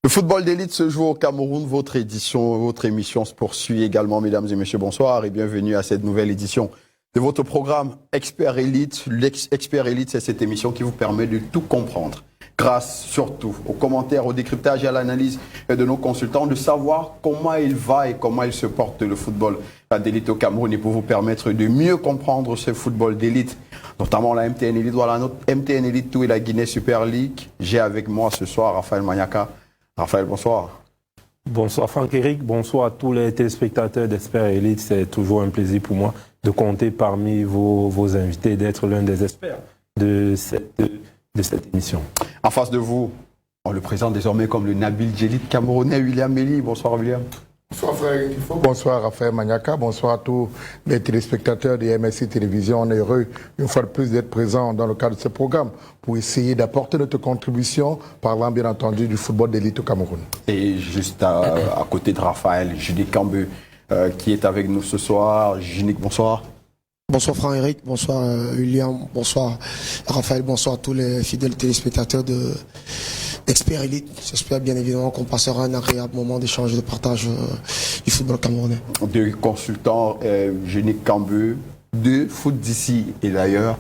Le football d'élite se joue au Cameroun. Votre émission se poursuit également, mesdames et messieurs. Bonsoir et bienvenue à cette nouvelle édition de votre programme Expert Élite. L'Expert Élite, c'est cette émission qui vous permet de tout comprendre. Grâce surtout aux commentaires, au décryptage et à l'analyse de nos consultants, de savoir comment il va et comment il se porte le football d'élite au Cameroun et pour vous permettre de mieux comprendre ce football d'élite, notamment la MTN Élite, voilà notre MTN Élite 2 et la Guinée Super League. J'ai avec moi ce soir Raphaël Maniaka. Raphaël, bonsoir. Bonsoir Franck-Éric, bonsoir à tous les téléspectateurs d'Experts Élite. C'est toujours un plaisir pour moi de compter parmi vos invités, d'être l'un des experts de cette émission. En face de vous, on le présente désormais comme le Nabil Djellit camerounais, William Meli. Bonsoir William. Bonsoir frère Tifo, bonsoir Raphaël Maniaka, bonsoir à tous les téléspectateurs de MSC Télévision. On est heureux une fois de plus d'être présent dans le cadre de ce programme pour essayer d'apporter notre contribution parlant bien entendu du football d'élite au Cameroun. Et juste à côté de Raphaël, Junik Kambeu qui est avec nous ce soir. Junik, bonsoir. Bonsoir Franck-Éric, bonsoir William, bonsoir Raphaël, bonsoir à tous les fidèles téléspectateurs de Expert Élite. J'espère bien évidemment qu'on passera un agréable moment d'échange et de partage du football camerounais. Deux consultants, Junik Kambeu, de foot d'ici et d'ailleurs.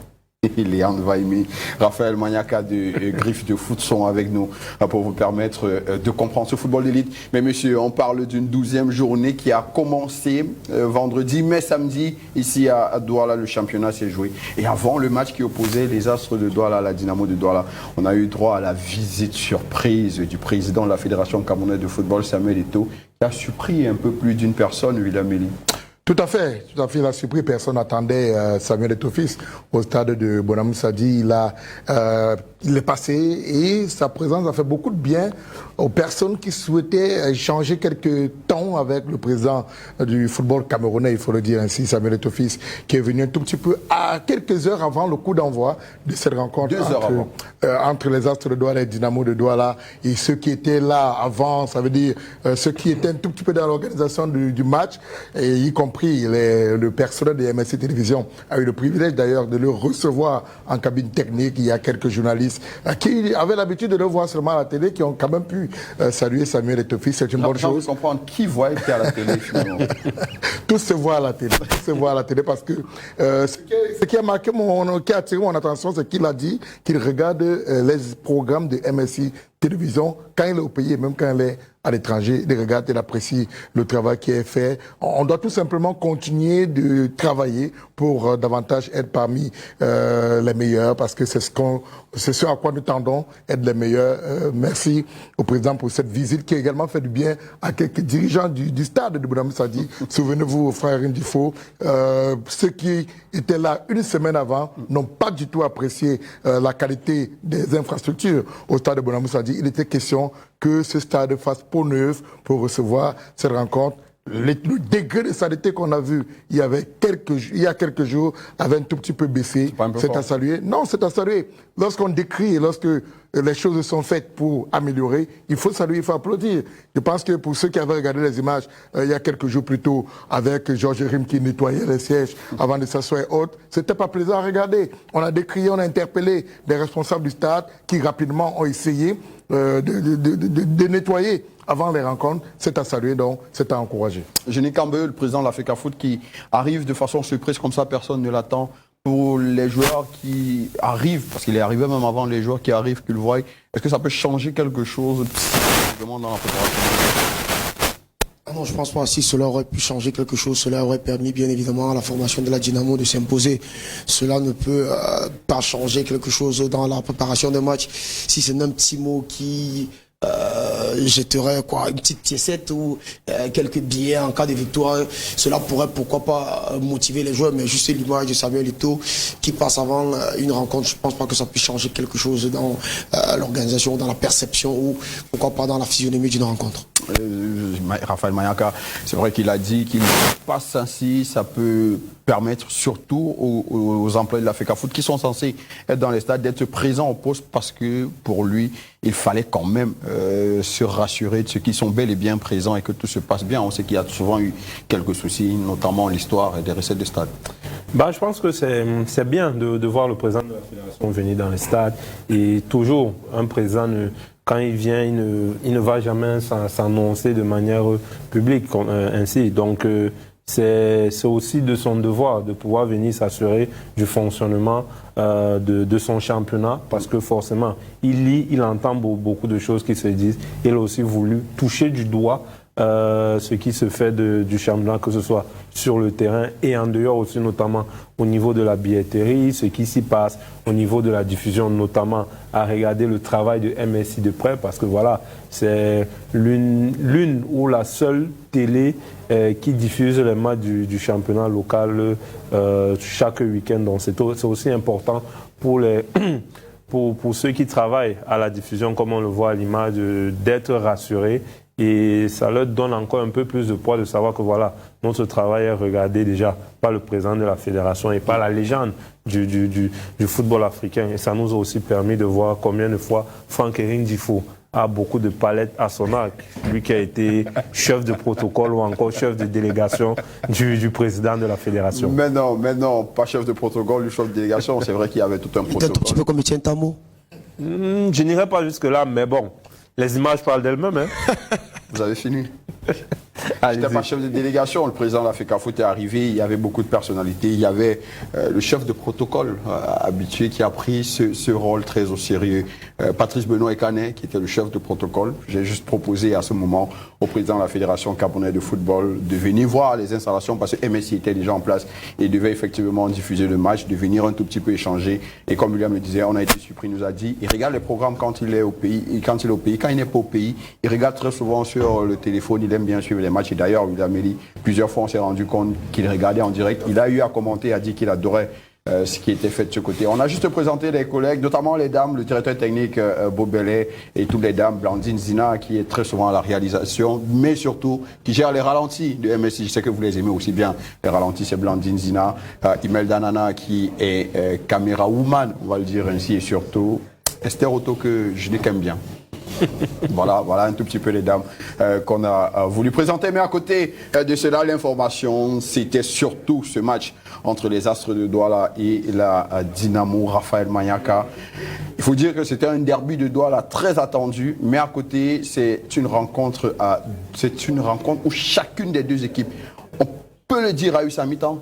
Léon Vaimi, Raphaël Maniaka de Griffes de Foot sont avec nous pour vous permettre de comprendre ce football d'élite. Mais monsieur, on parle d'une 12e journée qui a commencé vendredi, mais samedi, ici à Douala, le championnat s'est joué. Et avant le match qui opposait les Astres de Douala à la Dynamo de Douala, on a eu droit à la visite surprise du président de la Fédération camerounaise de football, Samuel Eto'o, qui a surpris un peu plus d'une personne, William Meli. Tout à fait. Il a surpris. Personne n'attendait Samuel Eto'o au stade de Bonamoussadi. Il est passé et sa présence a fait beaucoup de bien aux personnes qui souhaitaient échanger quelques temps avec le président du football camerounais, il faut le dire ainsi, Samuel Eto'o, qui est venu un tout petit peu à quelques heures avant le coup d'envoi de cette rencontre entre les Astres de Douala et Dynamo de Douala. Et ceux qui étaient là avant, ça veut dire ceux qui étaient un tout petit peu dans l'organisation du match, et y compris le personnel de MSC Télévision, a eu le privilège d'ailleurs de le recevoir en cabine technique. Il y a quelques journalistes qui avaient l'habitude de le voir seulement à la télé, qui ont quand même pu saluer Samuel Eto'o. C'est une bonne chose. Comprendre qui voit qui à la télé finalement. Tous se voient à la télé. Tous se voient à la télé parce que ce qui a marqué qui a attiré mon attention, c'est qu'il a dit qu'il regarde les programmes de MSC Télévision quand il est au pays et même quand il est à l'étranger, il regarde, il apprécie le travail qui est fait. On doit tout simplement continuer de travailler pour davantage être parmi les meilleurs parce que c'est ce à quoi nous tendons, être les meilleurs. Merci au président pour cette visite qui a également fait du bien à quelques dirigeants du stade de Bonamoussadi. Souvenez-vous, frère Ndifo, ceux qui étaient là une semaine avant n'ont pas du tout apprécié la qualité des infrastructures au stade de Bonamoussadi. Il était question que ce stade fasse peau neuve pour recevoir cette rencontre. Le degré de saleté qu'on a vu il y a quelques jours avait un tout petit peu baissé. C'est à saluer. Non, c'est à saluer. Lorsqu'on décrit et lorsque les choses sont faites pour améliorer, il faut saluer, il faut applaudir. Je pense que pour ceux qui avaient regardé les images il y a quelques jours plus tôt avec Georges Rim qui nettoyait les sièges avant de s'asseoir et autres, c'était pas plaisant à regarder. On a décrié, on a interpellé des responsables du stade qui rapidement ont essayé de nettoyer avant les rencontres. C'est à saluer, donc c'est à encourager. Junik Kambeu, le président de l'Africa Foot, qui arrive de façon surprise comme ça, personne ne l'attend. Pour les joueurs qui arrivent, parce qu'il est arrivé même avant les joueurs qui arrivent, qui le voient, est-ce que ça peut changer quelque chose psychologiquement dans la préparation? Non, je pense pas. Si cela aurait pu changer quelque chose, cela aurait permis bien évidemment à la formation de la Dynamo de s'imposer. Cela ne peut pas changer quelque chose dans la préparation des matchs. Si c'est un petit mot qui jetterait une petite piécette ou quelques billets en cas de victoire, cela pourrait pourquoi pas motiver les joueurs, mais juste l'image de Samuel Eto'o qui passe avant une rencontre, je pense pas que ça puisse changer quelque chose dans l'organisation, dans la perception ou pourquoi pas dans la physionomie d'une rencontre. Raphaël Maniaka, c'est vrai qu'il a dit qu'il passe ainsi, ça peut permettre surtout aux employés de l'Africa Foot qui sont censés être dans les stades d'être présents au poste parce que pour lui, il fallait quand même se rassurer de ceux qui sont bel et bien présents et que tout se passe bien. On sait qu'il y a souvent eu quelques soucis, notamment l'histoire des recettes de stade. Je pense que c'est bien de voir le président de la fédération venir dans les stades et toujours un président quand il vient, il ne va jamais s'annoncer de manière publique ainsi. Donc, c'est aussi de son devoir de pouvoir venir s'assurer du fonctionnement de son championnat, parce que forcément, il lit, il entend beaucoup de choses qui se disent. Il a aussi voulu toucher du doigt ce qui se fait du championnat, que ce soit sur le terrain et en dehors aussi, notamment au niveau de la billetterie, ce qui s'y passe au niveau de la diffusion, notamment à regarder le travail de MSI de près, parce que voilà, c'est l'une ou la seule télé qui diffuse les matchs du championnat local chaque week-end. Donc c'est aussi important pour pour ceux qui travaillent à la diffusion, comme on le voit à l'image, d'être rassurés. Et ça leur donne encore un peu plus de poids de savoir que voilà, notre travail est regardé déjà par le président de la fédération et par la légende du football africain. Et ça nous a aussi permis de voir combien de fois Franck-Éric Difo a beaucoup de palettes à son arc. Lui qui a été chef de protocole ou encore chef de délégation du président de la fédération. Mais non, pas chef de protocole, le chef de délégation. C'est vrai qu'il y avait tout un protocole. Peut-être un petit peu comme Etienne Tamo. Je n'irai pas jusque-là, mais bon, les images parlent d'elles-mêmes. Hein. Vous avez fini. J'étais pas chef de délégation, le président de la FECAFOOT est arrivé, il y avait beaucoup de personnalités, il y avait le chef de protocole habitué qui a pris ce rôle très au sérieux, Patrice Benoît Ekané, qui était le chef de protocole. J'ai juste proposé à ce moment au président de la Fédération camerounaise de football de venir voir les installations parce que MSI était déjà en place et devait effectivement diffuser le match, de venir un tout petit peu échanger. Et comme William le disait, on a été surpris, il nous a dit, il regarde les programmes quand il est au pays, quand il n'est pas au pays, il regarde très souvent sur le téléphone, il aime bien suivre les matchs. Et d'ailleurs, William Eli, plusieurs fois on s'est rendu compte qu'il regardait en direct. Il a eu à commenter, a dit qu'il adorait ce qui était fait de ce côté. On a juste présenté les collègues, notamment les dames, le directeur technique Bobelet et toutes les dames, Blandine Zina qui est très souvent à la réalisation, mais surtout qui gère les ralentis de MSI. Je sais que vous les aimez aussi bien. Les ralentis, c'est Blandine Zina, Imelda Nana qui est caméra woman, on va le dire ainsi, et surtout Esther Otto que je n'ai qu'aime bien. Voilà un tout petit peu les dames qu'on a voulu présenter. Mais à côté de cela, l'information, c'était surtout ce match entre les Astres de Douala et la Dynamo Raphaël Maniaka. Il faut dire que c'était un derby de Douala très attendu, mais à côté, c'est une rencontre où chacune des deux équipes, on peut le dire, a eu sa mi-temps.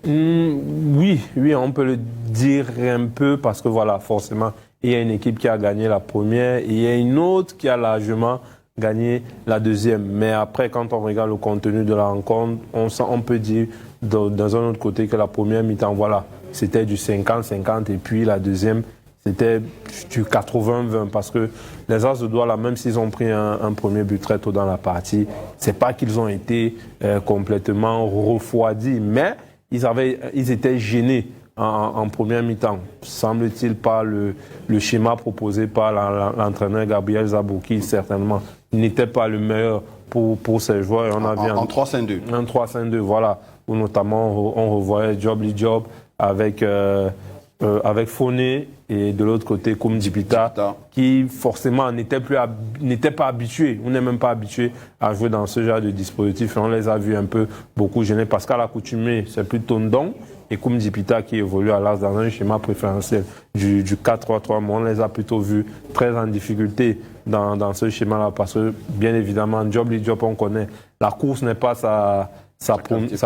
Oui, on peut le dire un peu parce que voilà, forcément, il y a une équipe qui a gagné la première et il y a une autre qui a largement gagné la deuxième. Mais après, quand on regarde le contenu de la rencontre, on peut dire dans un autre côté que la première mi-temps, voilà, c'était du 50-50 et puis la deuxième, c'était du 80-20 parce que les As de Douala, même s'ils ont pris un premier but très tôt dans la partie, c'est pas qu'ils ont été complètement refroidis, mais ils étaient gênés en première mi-temps, semble-t-il, par le schéma proposé par l'entraîneur Gabriel Zabou, qui certainement n'était pas le meilleur pour ses joueurs. Et on avait en 3-5-2. Un 3-5-2, voilà, où notamment on revoyait Job avec Foné et de l'autre côté Koum Djipita, qui forcément n'était pas habitué, on n'est même pas habitué à jouer dans ce genre de dispositif. Et on les a vus un peu beaucoup gênés parce qu'à l'accoutumée, c'est plutôt Ndong et Koum Djipita qui évolue à l'AS dans un schéma préférentiel du 4-3-3. Mais on les a plutôt vus très en difficulté dans ce schéma-là parce que, bien évidemment, Job, on connaît, la course n'est pas sa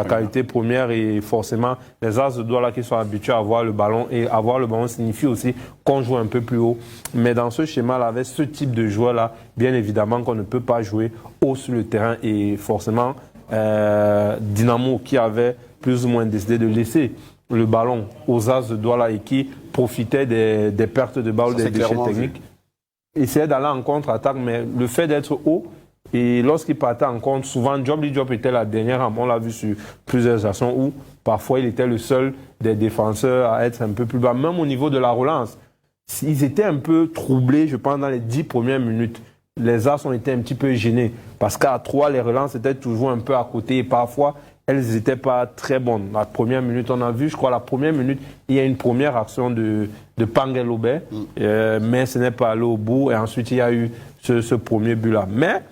qualité première et forcément les As de Douala qui sont habitués à avoir le ballon et avoir le ballon signifie aussi qu'on joue un peu plus haut. Mais dans ce schéma-là, avec ce type de joueur-là, bien évidemment qu'on ne peut pas jouer haut sur le terrain et forcément Dynamo qui avait plus ou moins décidé de laisser le ballon aux As de Douala et qui profitait des pertes de balles ou des déchets techniques, essayait d'aller en contre-attaque, mais le fait d'être haut. Et lorsqu'il partait en compte, souvent Job était la dernière, on l'a vu sur plusieurs actions où parfois il était le seul des défenseurs à être un peu plus bas. Même au niveau de la relance, ils étaient un peu troublés, je pense, dans les 10 premières minutes. Les As ont été un petit peu gênés parce qu'à 3, les relances étaient toujours un peu à côté et parfois elles n'étaient pas très bonnes. La première minute, on a vu, je crois, la première minute, il y a une première action de Pangelobé, mais ce n'est pas allé au bout et ensuite il y a eu ce premier but-là. Mais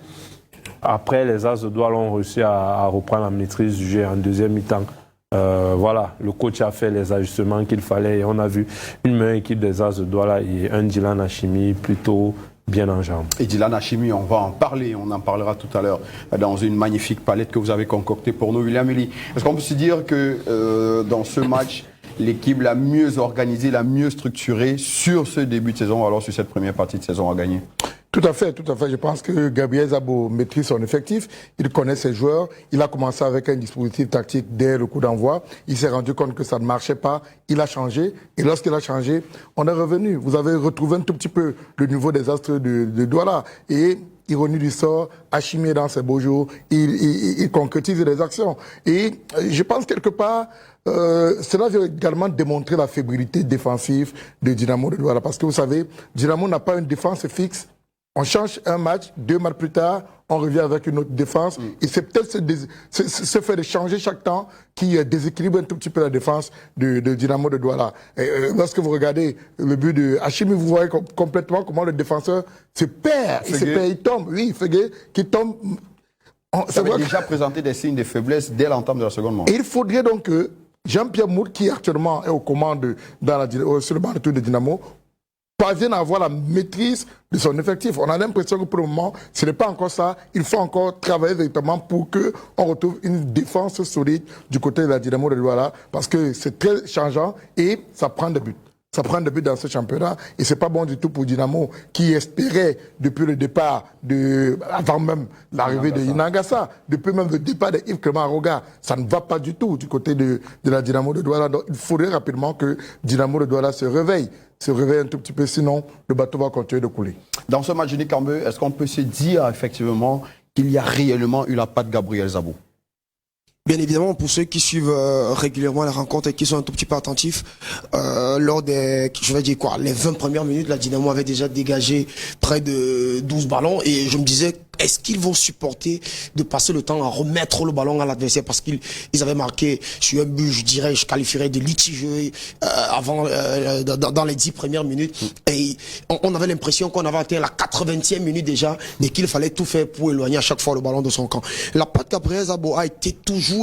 après, les As de Douala ont réussi à reprendre la maîtrise du jeu en deuxième mi-temps. Voilà, le coach a fait les ajustements qu'il fallait et on a vu une meilleure équipe des As de Douala et un Dylan Hachimi plutôt bien en jambes. Et Dylan Hachimi, on va en parler, on en parlera tout à l'heure dans une magnifique palette que vous avez concoctée pour nous. William Elie, est-ce qu'on peut se dire que dans ce match, l'équipe la mieux organisée, la mieux structurée sur ce début de saison, alors sur cette première partie de saison a gagné? Tout à fait, tout à fait. Je pense que Gabriel Zabo maîtrise son effectif, il connaît ses joueurs, il a commencé avec un dispositif tactique dès le coup d'envoi, il s'est rendu compte que ça ne marchait pas, il a changé, et lorsqu'il a changé, on est revenu. Vous avez retrouvé un tout petit peu le niveau des astres de Douala, et ironie du sort, Hachimi dans ses beaux jours, il concrétise des actions. Et je pense quelque part, cela veut également démontrer la fébrilité défensive de Dynamo de Douala, parce que vous savez, Dynamo n'a pas une défense fixe. On change un match, 2 matchs plus tard, on revient avec une autre défense. Et c'est peut-être ce fait de changer chaque temps qui déséquilibre un tout petit peu la défense de Dynamo de Douala. Lorsque vous regardez le but de Hachimi, vous voyez complètement comment le défenseur se perd. Il tombe. Oui, Fegué qui tombe. Ça avait déjà présenté des signes de faiblesse dès l'entame de la seconde manche. Et il faudrait donc que Jean-Pierre Mout, qui actuellement est aux commandes sur le banc de touche de Dynamo, parviennent à avoir la maîtrise de son effectif. On a l'impression que pour le moment, ce n'est pas encore ça. Il faut encore travailler véritablement pour qu'on retrouve une défense solide du côté de la Dynamo de Douala, parce que c'est très changeant et ça prend des buts. Ça prend des buts dans ce championnat et c'est pas bon du tout pour Dynamo qui espérait depuis le départ avant même l'arrivée de Inangassa, depuis même le départ de Yves Clément Aroga, ça ne va pas du tout du côté de la Dynamo de Douala. Donc il faudrait rapidement que Dynamo de Douala se réveille un tout petit peu, sinon le bateau va continuer de couler. Dans ce match, Denis Cambe, est-ce qu'on peut se dire effectivement qu'il y a réellement eu la patte Gabriel Zabo? Bien évidemment, pour ceux qui suivent régulièrement la rencontre et qui sont un tout petit peu attentifs, lors des, je vais dire quoi, les 20 premières minutes, la Dynamo avait déjà dégagé près de 12 ballons et je me disais, est-ce qu'ils vont supporter de passer le temps à remettre le ballon à l'adversaire, parce qu'ils avaient marqué sur un but, je dirais, je qualifierais de litigieux avant dans les 10 premières minutes, et on avait l'impression qu'on avait atteint la 80e minute déjà et qu'il fallait tout faire pour éloigner à chaque fois le ballon de son camp. La patte Gabriel Zabo a été toujours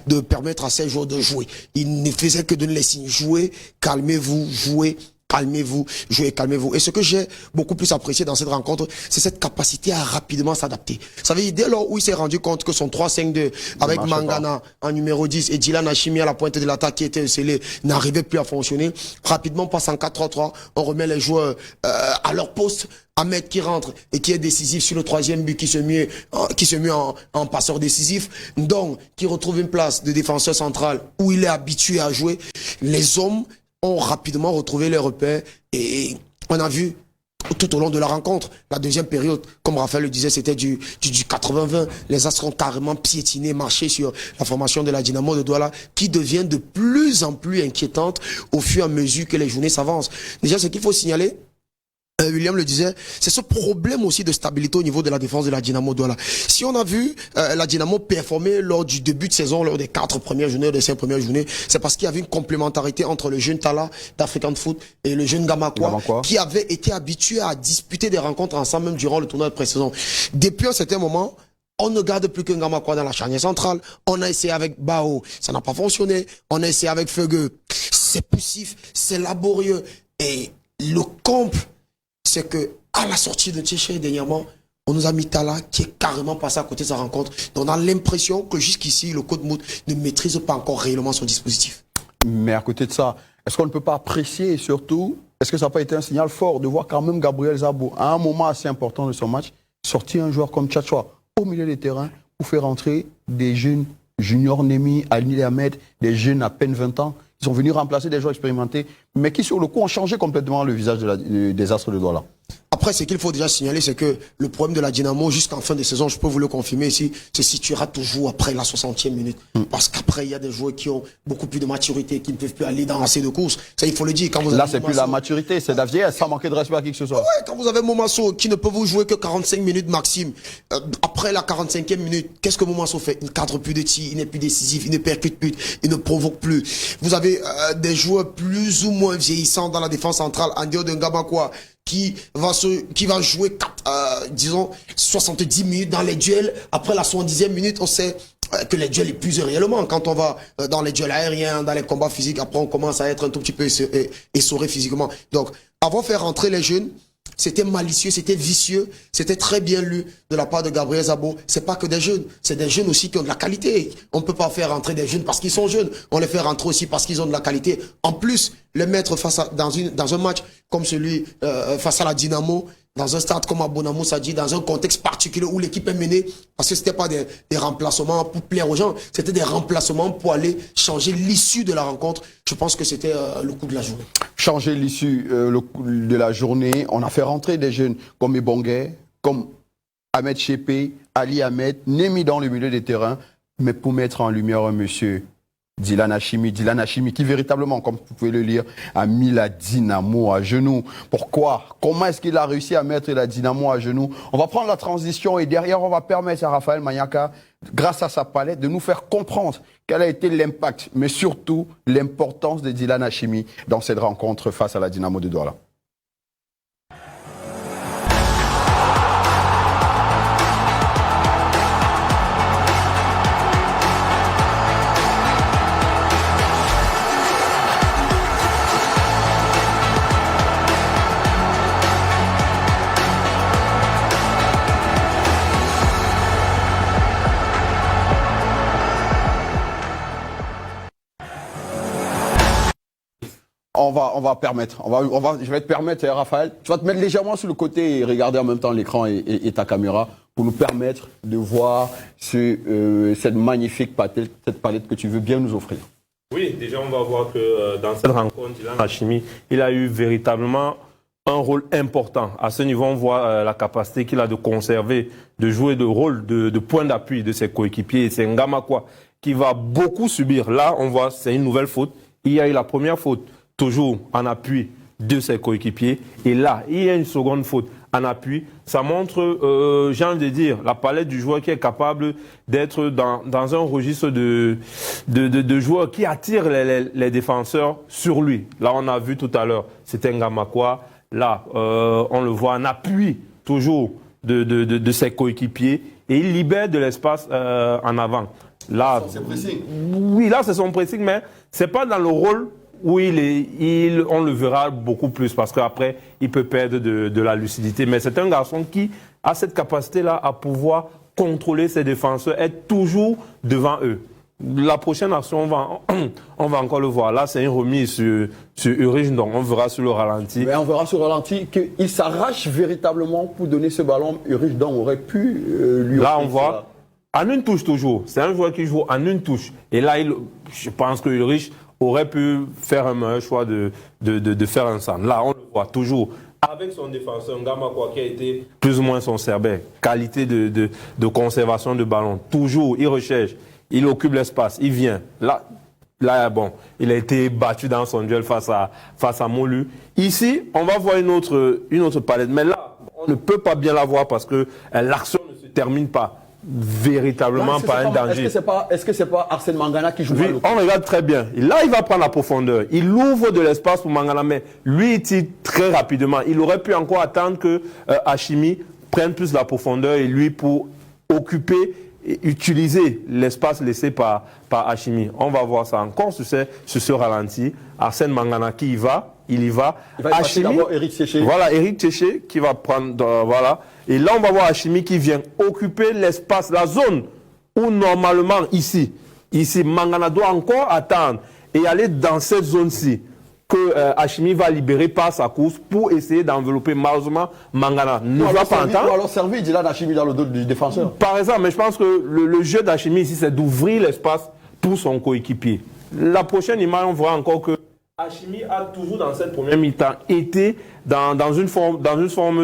de permettre à ces joueurs de jouer. Il ne faisait que de les signer jouer, calmez-vous, jouez. Calmez-vous, jouez, calmez-vous. Et ce que j'ai beaucoup plus apprécié dans cette rencontre, c'est cette capacité à rapidement s'adapter. Vous savez, dès lors où il s'est rendu compte que son 3-5-2 avec Mangana en numéro 10 et Dylan Hachimi à la pointe de l'attaque qui était scellé n'arrivait plus à fonctionner, rapidement passe en 4-3-3, on remet les joueurs à leur poste. Ahmed qui rentre et qui est décisif sur le 3e but, qui se met en passeur décisif. Donc, qui retrouve une place de défenseur central où il est habitué à jouer. Les hommes ont rapidement retrouvé les repères et on a vu tout au long de la rencontre, la deuxième période, comme Raphaël le disait, c'était du 80-20. Les Astres ont carrément piétiné, marché sur la formation de la Dynamo de Douala, qui devient de plus en plus inquiétante au fur et à mesure que les journées s'avancent. Déjà, ce qu'il faut signaler, William le disait, c'est ce problème aussi de stabilité au niveau de la défense de la Dynamo Douala. Si on a vu la Dynamo performer lors du début de saison, lors des 4 premières journées, des 5 premières journées, c'est parce qu'il y avait une complémentarité entre le jeune Tala d'African Foot et le jeune Gamakwa, qui avait été habitué à disputer des rencontres ensemble même durant le tournoi de pré-saison. Depuis un certain moment, on ne garde plus qu'un Gamakwa dans la charnière centrale. On a essayé avec Bao, ça n'a pas fonctionné. On a essayé avec Feugue, c'est poussif, c'est laborieux. Et le comble, c'est que à la sortie de Tchéché dernièrement, on nous a mis Tala qui est carrément passé à côté de sa rencontre. Donc on a l'impression que jusqu'ici, le coach Mout ne maîtrise pas encore réellement son dispositif. Mais à côté de ça, est-ce qu'on ne peut pas apprécier et surtout, est-ce que ça n'a pas été un signal fort de voir quand même Gabriel Zabo, à un moment assez important de son match, sortir un joueur comme Tchatchoua au milieu des terrains pour faire entrer des jeunes juniors Némi, Ali Ahmed, des jeunes à peine 20 ans, qui sont venus remplacer des joueurs expérimentés, mais qui sur le coup ont changé complètement le visage des Astres de Douala. Après, ce qu'il faut déjà signaler, c'est que le problème de la Dynamo, jusqu'en fin de saison, je peux vous le confirmer ici, se situera toujours après la 60e minute. Parce qu'après, il y a des joueurs qui ont beaucoup plus de maturité, qui ne peuvent plus aller dans assez de courses. Ça, il faut le dire. Quand vous là, c'est plus la maturité, c'est la vieillesse, sans manquer de respect à qui que ce soit. Ouais, quand vous avez Momasso qui ne peut vous jouer que 45 minutes maximum, après la 45e minute, qu'est-ce que Momasso fait? Il ne cadre plus de tir, il n'est plus décisif, il ne percute plus, il ne provoque plus. Vous avez des joueurs plus ou moins vieillissants dans la défense centrale, en dehors d'un Gamakwa, qui va jouer disons 70 minutes dans les duels. Après la 70e minute, on sait que les duels épuisent réellement. Quand on va dans les duels aériens, dans les combats physiques, après on commence à être un tout petit peu essoré physiquement. Donc, avant de faire rentrer les jeunes, c'était malicieux, c'était vicieux, c'était très bien lu de la part de Gabriel Zabo. C'est pas que des jeunes, c'est des jeunes aussi qui ont de la qualité. On ne peut pas faire rentrer des jeunes parce qu'ils sont jeunes, on les fait rentrer aussi parce qu'ils ont de la qualité. En plus, les mettre dans un match comme celui face à la Dynamo, dans un stade comme à Bonamou, ça dit, dans un contexte particulier où l'équipe est menée, parce que c'était pas des remplacements pour plaire aux gens, c'était des remplacements pour aller changer l'issue de la rencontre. Je pense que c'était le coup de la journée. Changer l'issue de la journée, on a fait rentrer des jeunes comme Ebongue, comme Ahmed Chépé, Ali Ahmed, Némi dans le milieu des terrains, mais pour mettre en lumière un monsieur, Dylan Hachimi, qui véritablement, comme vous pouvez le lire, a mis la Dynamo à genoux. Pourquoi? Comment est-ce qu'il a réussi à mettre la Dynamo à genoux? On va prendre la transition et derrière, on va permettre à Raphaël Maniaka, grâce à sa palette, de nous faire comprendre quel a été l'impact, mais surtout l'importance de Dylan Hachimi dans cette rencontre face à la Dynamo de Douala. Je vais te permettre, Raphaël, tu vas te mettre légèrement sur le côté et regarder en même temps l'écran et ta caméra pour nous permettre de voir cette magnifique palette, cette palette que tu veux bien nous offrir. Oui, déjà on va voir que dans cette rencontre, Dylan Hachimi, il a eu véritablement un rôle important. À ce niveau, on voit la capacité qu'il a de conserver, de jouer le rôle de point d'appui de ses coéquipiers. C'est Ngamakwa qui va beaucoup subir. Là, on voit, c'est une nouvelle faute. Il y a eu la première faute, toujours en appui de ses coéquipiers. Et là, il y a une seconde faute en appui. Ça montre, j'ai envie de dire, la palette du joueur qui est capable d'être dans un registre de joueurs qui attire les défenseurs sur lui. Là, on a vu tout à l'heure, c'était Ngamakwa. Là, on le voit en appui, toujours, de ses coéquipiers. Et il libère de l'espace en avant. Là, oui, là, c'est son pressing, mais c'est pas dans le rôle où on le verra beaucoup plus parce qu'après, il peut perdre de la lucidité. Mais c'est un garçon qui a cette capacité-là à pouvoir contrôler ses défenseurs, être toujours devant eux. La prochaine action, on va encore le voir. Là, c'est une remise sur Urige, donc on verra sur le ralenti. Mais on verra sur le ralenti qu'il s'arrache véritablement pour donner ce ballon. Urige, donc, aurait pu lui... Là, on voit... En une touche toujours. C'est un joueur qui joue en une touche. Et là, je pense que Ulrich aurait pu faire un meilleur choix de faire un centre. Là, on le voit toujours. Avec son défenseur, Ngamakwa, qui a été plus ou moins son cerbère. Qualité de conservation de ballon. Toujours, il recherche. Il occupe l'espace. Il vient. Là, bon, il a été battu dans son duel face à Molu. Ici, on va voir une autre palette. Mais là, on ne peut pas bien la voir parce que l'action ne se termine pas. Véritablement pas un danger. Est-ce que c'est pas Arsène Mangana qui joue? Oui, on regarde très bien. Là, il va prendre la profondeur. Il ouvre de l'espace pour Mangana, mais lui, il tire très rapidement. Il aurait pu encore attendre que Hachimi prenne plus la profondeur et lui pour occuper et utiliser l'espace laissé par Hachimi. On va voir ça encore sur ce ralenti. Arsène Mangana qui y va. Il y va. Hachimi, Eric Téché. Voilà, Eric Téché qui va prendre... voilà. Et là, on va voir Hachimi qui vient occuper l'espace, la zone où normalement, ici, Mangana doit encore attendre et aller dans cette zone-ci que Hachimi va libérer par sa course pour essayer d'envelopper. Malheureusement, Mangana ne va pas entendre. Ou alors servir Dylan Hachimi dans le dos du défenseur. Par exemple, mais je pense que le jeu d'Hachimi ici, c'est d'ouvrir l'espace pour son coéquipier. La prochaine image, on voit encore que Hachimi a toujours dans cette première mi-temps été dans une forme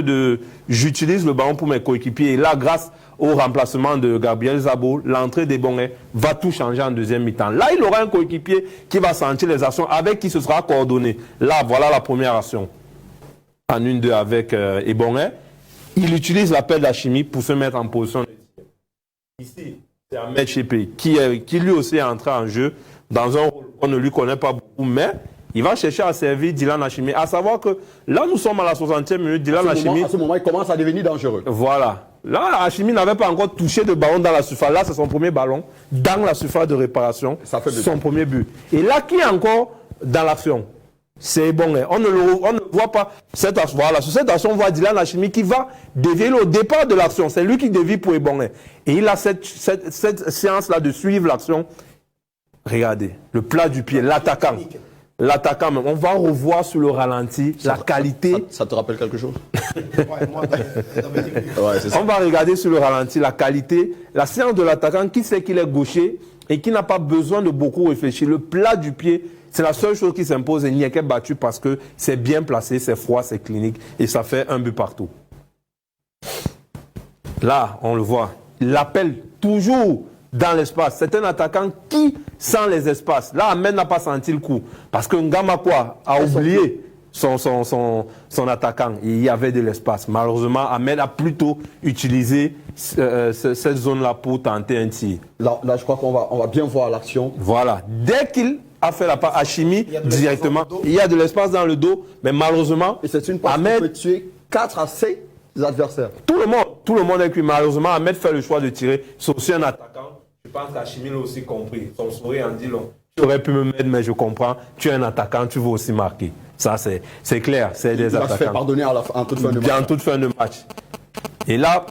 de j'utilise le ballon pour mes coéquipiers. Et là, grâce au remplacement de Gabriel Zabo, l'entrée des Bongais va tout changer en deuxième mi-temps. Là, il aura un coéquipier qui va sentir les actions avec qui ce sera coordonné. Là, voilà la première action. En 1-2 avec Ebonge. Il utilise l'appel d'Hachimi pour se mettre en position. Ici, c'est Ahmed Chépé qui lui aussi est entré en jeu dans un rôle qu'on ne lui connaît pas beaucoup, mais il va chercher à servir Dylan Hachimi. À savoir que là, nous sommes à la 60e minute. Dylan Hachimi... À ce moment, il commence à devenir dangereux. Voilà. Là, Hachimi n'avait pas encore touché de ballon dans la surface. Là, c'est son premier ballon dans la surface de réparation. Ça fait son premier but. Et là, qui est encore dans l'action? C'est bon. On ne voit pas cette action. Voilà, sur cette action, on voit Dylan Hachimi qui va dévier au départ de l'action. C'est lui qui dévie pour Ebonge. Et il a cette séance-là de suivre l'action. Regardez, le plat du pied, l'attaquant. L'attaquant, on va revoir sur le ralenti la qualité. Ça te rappelle quelque chose? On va regarder sur le ralenti la qualité, la séance de l'attaquant qui sait qu'il est gaucher et qui n'a pas besoin de beaucoup réfléchir. Le plat du pied, c'est la seule chose qui s'impose et Nieke battu parce que c'est bien placé, c'est froid, c'est clinique et ça fait un but partout. Là, on le voit, il appelle toujours dans l'espace. C'est un attaquant qui sent les espaces. Là, Ahmed n'a pas senti le coup. Parce que Ngamakwa a oublié son attaquant. Il y avait de l'espace. Malheureusement, Ahmed a plutôt utilisé cette zone-là pour tenter un tir. Là, je crois qu'on va bien voir l'action. Voilà. Dès qu'il a fait la part Hachimi, directement, il y a de l'espace dans le dos. Mais malheureusement, et c'est une passe qui peut tuer 4 à 6 adversaires. Tout le monde est cuit. Malheureusement, Ahmed fait le choix de tirer. C'est aussi un attaquant. Je pense qu'Hachimi l'a aussi compris. Son sourire en dit long. Tu aurais pu me mettre, mais je comprends. Tu es un attaquant, tu veux aussi marquer. Ça, c'est clair. C'est des attaquants. Il va se faire pardonner en toute fin de match. En toute fin de match. Et là,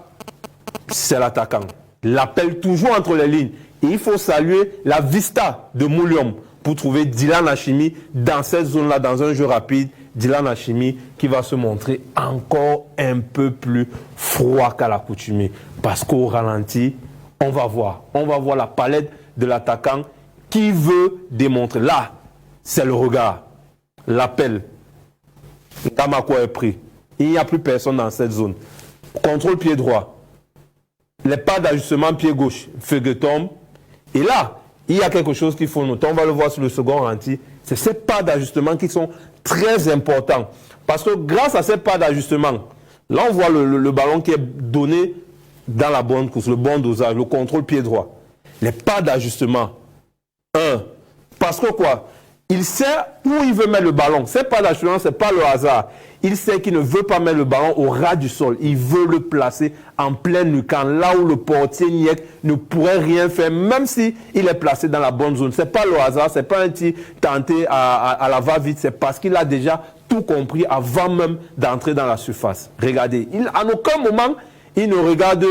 c'est l'attaquant. L'appelle toujours entre les lignes. Et il faut saluer la vista de Mouliom pour trouver Dylan Hachimi dans cette zone-là, dans un jeu rapide. Dylan Hachimi qui va se montrer encore un peu plus froid qu'à l'accoutumée. Parce qu'au ralenti, on va voir la palette de l'attaquant qui veut démontrer. Là, c'est le regard, l'appel. Ngamakwa est pris. Il n'y a plus personne dans cette zone. Contrôle pied droit. Les pas d'ajustement pied gauche. Feuilleton. Et là, il y a quelque chose qu'il faut noter. On va le voir sur le second ralenti. C'est ces pas d'ajustement qui sont très importants. Parce que grâce à ces pas d'ajustement, là on voit le ballon qui est donné dans la bonne course, le bon dosage, le contrôle pied droit. Les pas d'ajustement. Parce que quoi? Il sait où il veut mettre le ballon. Ces pas d'ajustement, ce n'est pas le hasard. Il sait qu'il ne veut pas mettre le ballon au ras du sol. Il veut le placer en plein lucan, là où le portier Niek ne pourrait rien faire, même s'il est placé dans la bonne zone. Ce n'est pas le hasard, ce n'est pas un tir tenté à la va-vite, c'est parce qu'il a déjà tout compris avant même d'entrer dans la surface. Regardez, en aucun moment, il ne regarde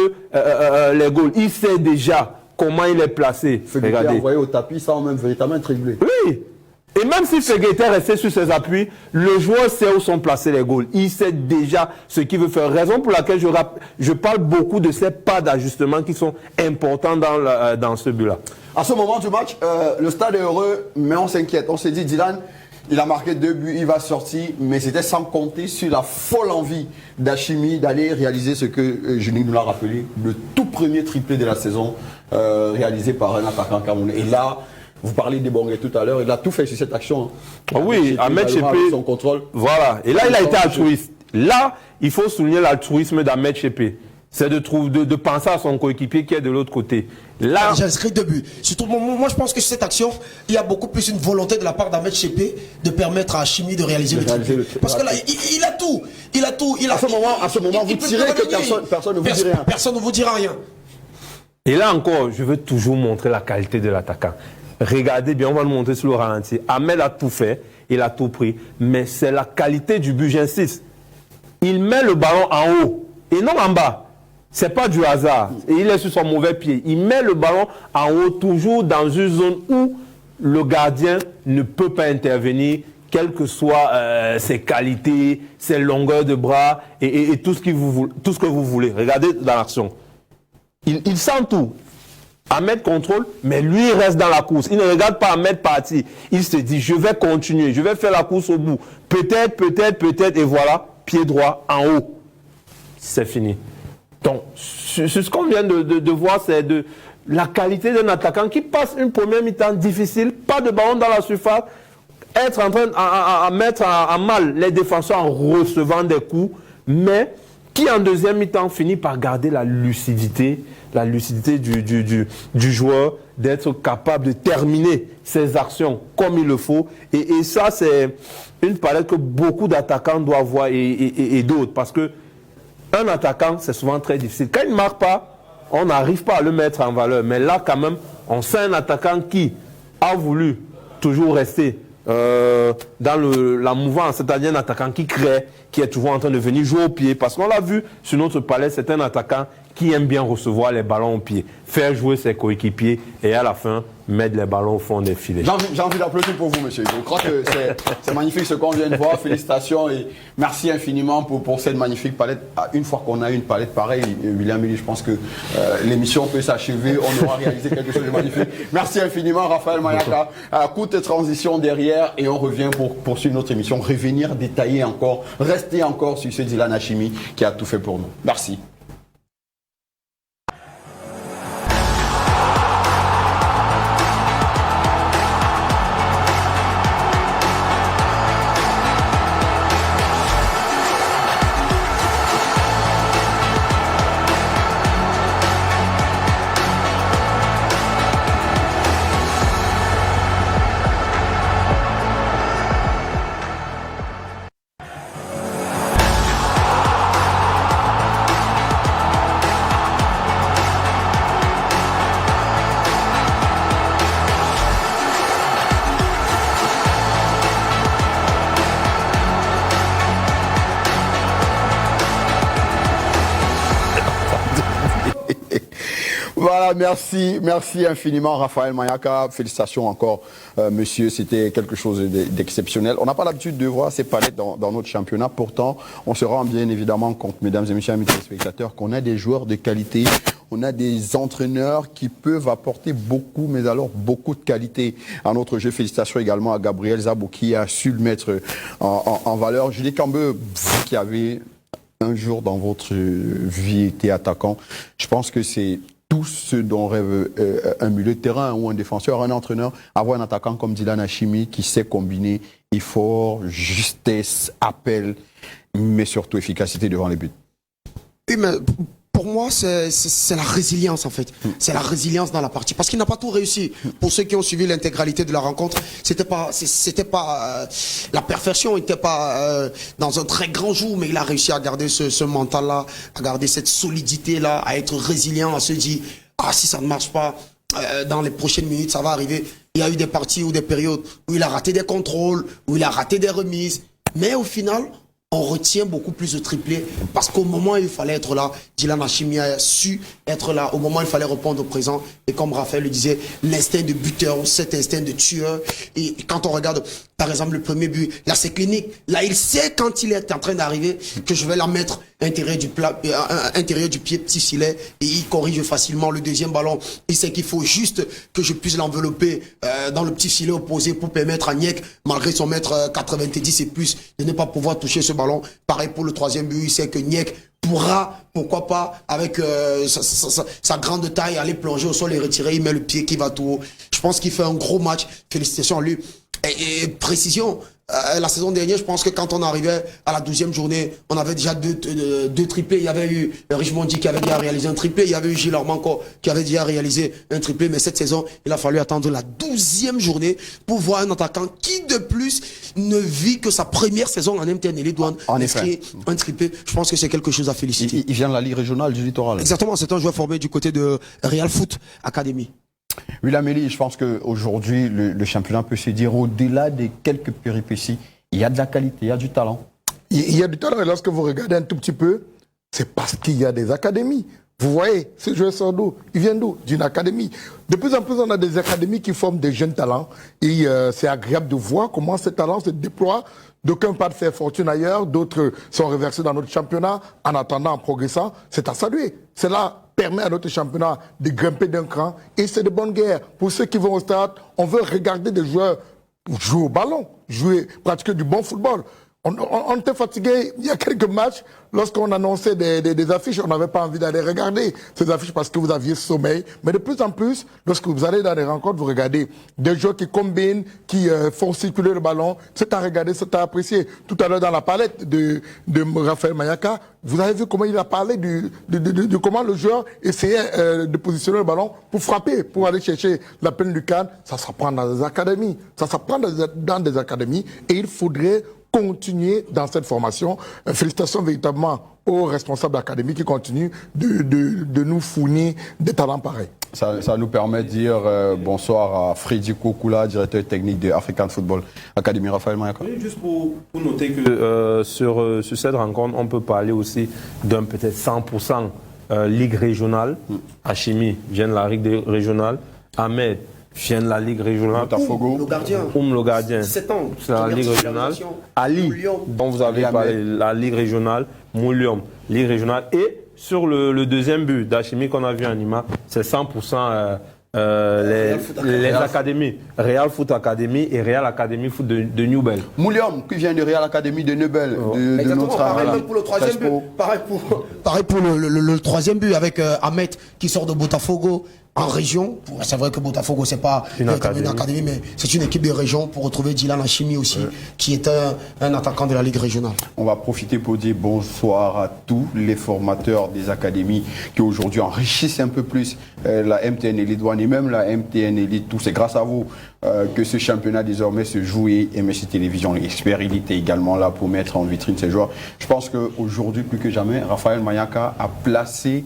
les goals. Il sait déjà comment il est placé. Regardez. Il est envoyé au tapis sans même véritablement tribler. Oui. Et même si Fegete était resté sur ses appuis, le joueur sait où sont placés les goals. Il sait déjà ce qu'il veut faire. Raison pour laquelle je parle beaucoup de ces pas d'ajustement qui sont importants dans ce but-là. À ce moment du match, le stade est heureux, mais on s'inquiète. On s'est dit, Dylan, il a marqué 2 buts, il va sortir, mais c'était sans compter sur la folle envie d'Hachimi d'aller réaliser ce que Juninho nous l'a rappelé, le tout premier triplé de la saison réalisé par un attaquant camerounais. Et là, vous parlez d'Ebonge tout à l'heure, il a tout fait sur cette action. Hein. Oui, Ahmed Chépé, son contrôle. Voilà, et là il a été altruiste. Là, il faut souligner l'altruisme d'Ahmed Chépé. C'est de penser à son coéquipier qui est de l'autre côté. Là, j'ai inscrit 2 buts. Surtout, moi je pense que sur cette action, il y a beaucoup plus une volonté de la part d'Ahmed Chépé de permettre à Hachimi de réaliser le triplé. Parce que là, il a tout. À ce moment, vous tirez que personne ne vous dit rien. Personne ne vous dira rien. Et là encore, je veux toujours montrer la qualité de l'attaquant. Regardez bien, on va le montrer sur le ralenti. Ahmed a tout fait, il a tout pris. Mais c'est la qualité du but, j'insiste. Il met le ballon en haut et non en bas. C'est pas du hasard. Et il est sur son mauvais pied. Il met le ballon en haut, toujours dans une zone où le gardien ne peut pas intervenir, quelles que soient ses qualités, ses longueurs de bras et tout ce que vous voulez. Regardez dans l'action. Il sent tout. Ahmed contrôle, mais lui il reste dans la course. Il ne regarde pas Ahmed partir. Il se dit, je vais continuer, je vais faire la course au bout. Peut-être, et voilà, pied droit en haut. C'est fini. Donc, ce qu'on vient de voir, c'est de la qualité d'un attaquant qui passe une première mi-temps difficile, pas de ballon dans la surface, être en train de mettre en mal les défenseurs en recevant des coups, mais qui en deuxième mi-temps finit par garder la lucidité du joueur, d'être capable de terminer ses actions comme il le faut. Et ça, c'est une palette que beaucoup d'attaquants doivent avoir et d'autres, parce que un attaquant, c'est souvent très difficile. Quand il ne marque pas, on n'arrive pas à le mettre en valeur. Mais là, quand même, on sent un attaquant qui a voulu toujours rester dans la mouvance, c'est-à-dire un attaquant qui crée, qui est toujours en train de venir jouer au pied. Parce qu'on l'a vu sur notre palais, c'est un attaquant qui aime bien recevoir les ballons au pied, faire jouer ses coéquipiers et à la fin, mettre les ballons au fond des filets. J'ai envie d'applaudir pour vous, monsieur. Je crois que c'est magnifique ce qu'on vient de voir. Félicitations et merci infiniment pour cette magnifique palette. Une fois qu'on a une palette pareille, William Elie, je pense que l'émission peut s'achever. On aura réalisé quelque chose de magnifique. Merci infiniment, Raphaël Mayaka. Courte transition derrière et on revient pour poursuivre notre émission. Revenir, détailler encore, rester encore sur ce Dylan Hachimi qui a tout fait pour nous. Merci. Voilà, merci infiniment Raphaël Mayaka. Félicitations encore, monsieur. C'était quelque chose d'exceptionnel. On n'a pas l'habitude de voir ces palettes dans notre championnat. Pourtant, on se rend bien évidemment compte, mesdames et messieurs, amis téléspectateurs, qu'on a des joueurs de qualité. On a des entraîneurs qui peuvent apporter beaucoup, mais alors beaucoup de qualité à notre jeu. Félicitations également à Gabriel Zabou qui a su le mettre en valeur. Julie Cambeu, vous qui avez un jour dans votre vie été attaquant, je pense que c'est tout ce dont rêve un milieu de terrain ou un défenseur, un entraîneur, avoir un attaquant comme Dylan Hachimi qui sait combiner effort, justesse, appel, mais surtout efficacité devant les buts. Oui, mais pour moi, c'est la résilience en fait. C'est la résilience dans la partie. Parce qu'il n'a pas tout réussi. Pour ceux qui ont suivi l'intégralité de la rencontre, c'était pas la perfection n'était pas dans un très grand jour, mais il a réussi à garder ce mental-là, à garder cette solidité-là, à être résilient, à se dire, ah, si ça ne marche pas, dans les prochaines minutes, ça va arriver. Il y a eu des parties ou des périodes où il a raté des contrôles, où il a raté des remises. Mais au final, on retient beaucoup plus de triplés parce qu'au moment où il fallait être là, Dylan Hachimi a su être là. Au moment où il fallait répondre au présent. Et comme Raphaël le disait, l'instinct de buteur, cet instinct de tueur. Et quand on regarde, par exemple, le premier but, là c'est clinique. Là, il sait quand il est en train d'arriver que je vais la mettre intérieur du pied, petit filet, et il corrige facilement le deuxième ballon. Il sait qu'il faut juste que je puisse l'envelopper dans le petit filet opposé pour permettre à Niek, malgré son mètre 90 et plus, de ne pas pouvoir toucher ce ballon. Pareil pour le troisième but, il sait que Niek pourra, pourquoi pas, avec sa grande taille, aller plonger au sol et retirer, il met le pied qui va tout haut. Je pense qu'il fait un gros match. Félicitations à lui. Et précision, la saison dernière, je pense que quand on arrivait à la 12e journée, on avait déjà deux triplés. Il y avait eu Richmondi qui avait déjà réalisé un triplé. Il y avait eu Gilles Armanco qui avait déjà réalisé un triplé. Mais cette saison, il a fallu attendre la 12e journée pour voir un attaquant qui, de plus, ne vit que sa première saison en MTN Elite One. En effet. Un triplé, je pense que c'est quelque chose à féliciter. Il vient de la Ligue régionale du littoral. Exactement, c'est un joueur formé du côté de Real Foot Academy. William Elie, je pense qu'aujourd'hui, le championnat peut se dire, au-delà des quelques péripéties, il y a de la qualité, il y a du talent. Il y a du talent, et lorsque vous regardez un tout petit peu, c'est parce qu'il y a des académies. Vous voyez, ce joueur sort d'où? Il vient d'où? D'une académie. De plus en plus, on a des académies qui forment des jeunes talents. Et c'est agréable de voir comment ces talents se déploient. D'aucuns partent faire fortune ailleurs, d'autres sont reversés dans notre championnat. En attendant, en progressant, c'est à saluer. Cela permet à notre championnat de grimper d'un cran. Et c'est de bonne guerre. Pour ceux qui vont au stade, on veut regarder des joueurs jouer au ballon, pratiquer du bon football. On était fatigué il y a quelques matchs. Lorsqu'on annonçait des affiches, on n'avait pas envie d'aller regarder ces affiches parce que vous aviez sommeil. Mais de plus en plus, lorsque vous allez dans les rencontres, vous regardez des joueurs qui combinent, qui font circuler le ballon. C'est à regarder, c'est à apprécier. Tout à l'heure, dans la palette de Raphaël Mayaka, vous avez vu comment il a parlé de comment le joueur essayait de positionner le ballon pour frapper, pour aller chercher la peine du cadre. Ça s'apprend dans des académies. Ça s'apprend dans des académies. Et il faudrait continuer dans cette formation. Félicitations véritablement aux responsables d'académie qui continuent de nous fournir des talents pareils. Ça nous permet de dire bonsoir à Freddy Kokula, directeur technique de African Football Academy. Raphaël Mayaka. Oui, juste pour noter que sur cette rencontre, on peut parler aussi d'un peut-être 100% ligue régionale. Hachimi vient de la ligue régionale. Ahmed vient de la ligue régionale. Botafogo. Le gardien. Le gardien. 7 ans. C'est la ligue régionale. Ali, dont vous avez parlé, la ligue régionale. Moulium, ligue régionale. Et sur le deuxième but d'Hachimi qu'on a vu en Nîmes, c'est 100% les académies. Real Foot Academy et Real Academy Foot de Newbel. Moulium, qui vient de Real Academy de Newbel. De notre pareil pour le troisième but. Pareil pour le troisième but avec Ahmed qui sort de Botafogo en région. C'est vrai que Botafogo, c'est pas une académie, mais c'est une équipe de région pour retrouver Dylan Hachimi aussi, qui est un attaquant de la Ligue régionale. On va profiter pour dire bonsoir à tous les formateurs des académies qui aujourd'hui enrichissent un peu plus la MTN Elite One et même la MTN Elite. Tout c'est grâce à vous que ce championnat désormais se joue et MSC Télévision, l'expert Elite est également là pour mettre en vitrine ces joueurs. Je pense qu'aujourd'hui, plus que jamais, Raphaël Mayaka a placé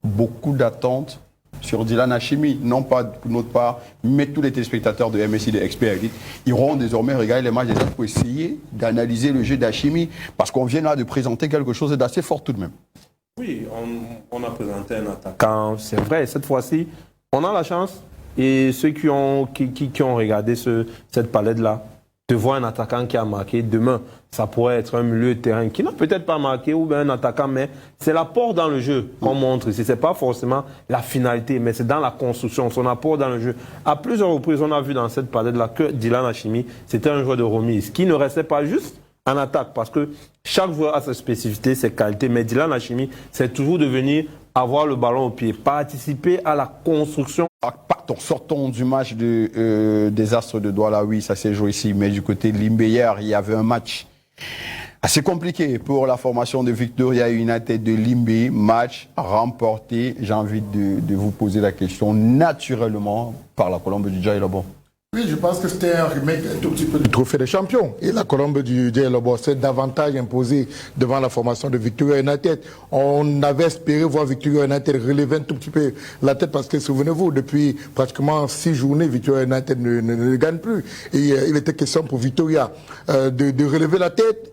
beaucoup d'attentes sur Dylan Hachimi, non pas pour notre part, mais tous les téléspectateurs de MSI de Expert Elite iront désormais regarder les matchs des autres pour essayer d'analyser le jeu d'Hachimi, parce qu'on vient là de présenter quelque chose d'assez fort tout de même. Oui, on a présenté un attaquant, c'est vrai, cette fois-ci, on a la chance, et ceux qui ont regardé cette palette-là, de voir un attaquant qui a marqué. Demain, ça pourrait être un milieu de terrain qui n'a peut-être pas marqué ou bien un attaquant, mais c'est l'apport dans le jeu qu'on montre ici. Ce n'est pas forcément la finalité, mais c'est dans la construction, son apport dans le jeu. À plusieurs reprises, on a vu dans cette palette-là que Dylan Hachimi, c'était un joueur de remise qui ne restait pas juste en attaque, parce que chaque joueur a ses spécificités, ses qualités, mais Dylan Hachimi, c'est toujours de venir avoir le ballon au pied, participer à la construction. Sortons du match des Astres de Douala, oui, ça s'est joué ici, mais du côté de Limbe hier, il y avait un match assez compliqué pour la formation de Victoria United de Limbe, match remporté, j'ai envie de vous poser la question naturellement par la Colombe du Djaï Lobo. Oui, je pense que c'était un remake un tout petit peu du trophée des champions. Et la Colombe du Djaï Lobo s'est davantage imposée devant la formation de Victoria United. On avait espéré voir Victoria United relever un tout petit peu la tête parce que, souvenez-vous, depuis pratiquement 6 journées, Victoria United ne gagne plus. Et il était question pour Victoria de relever la tête.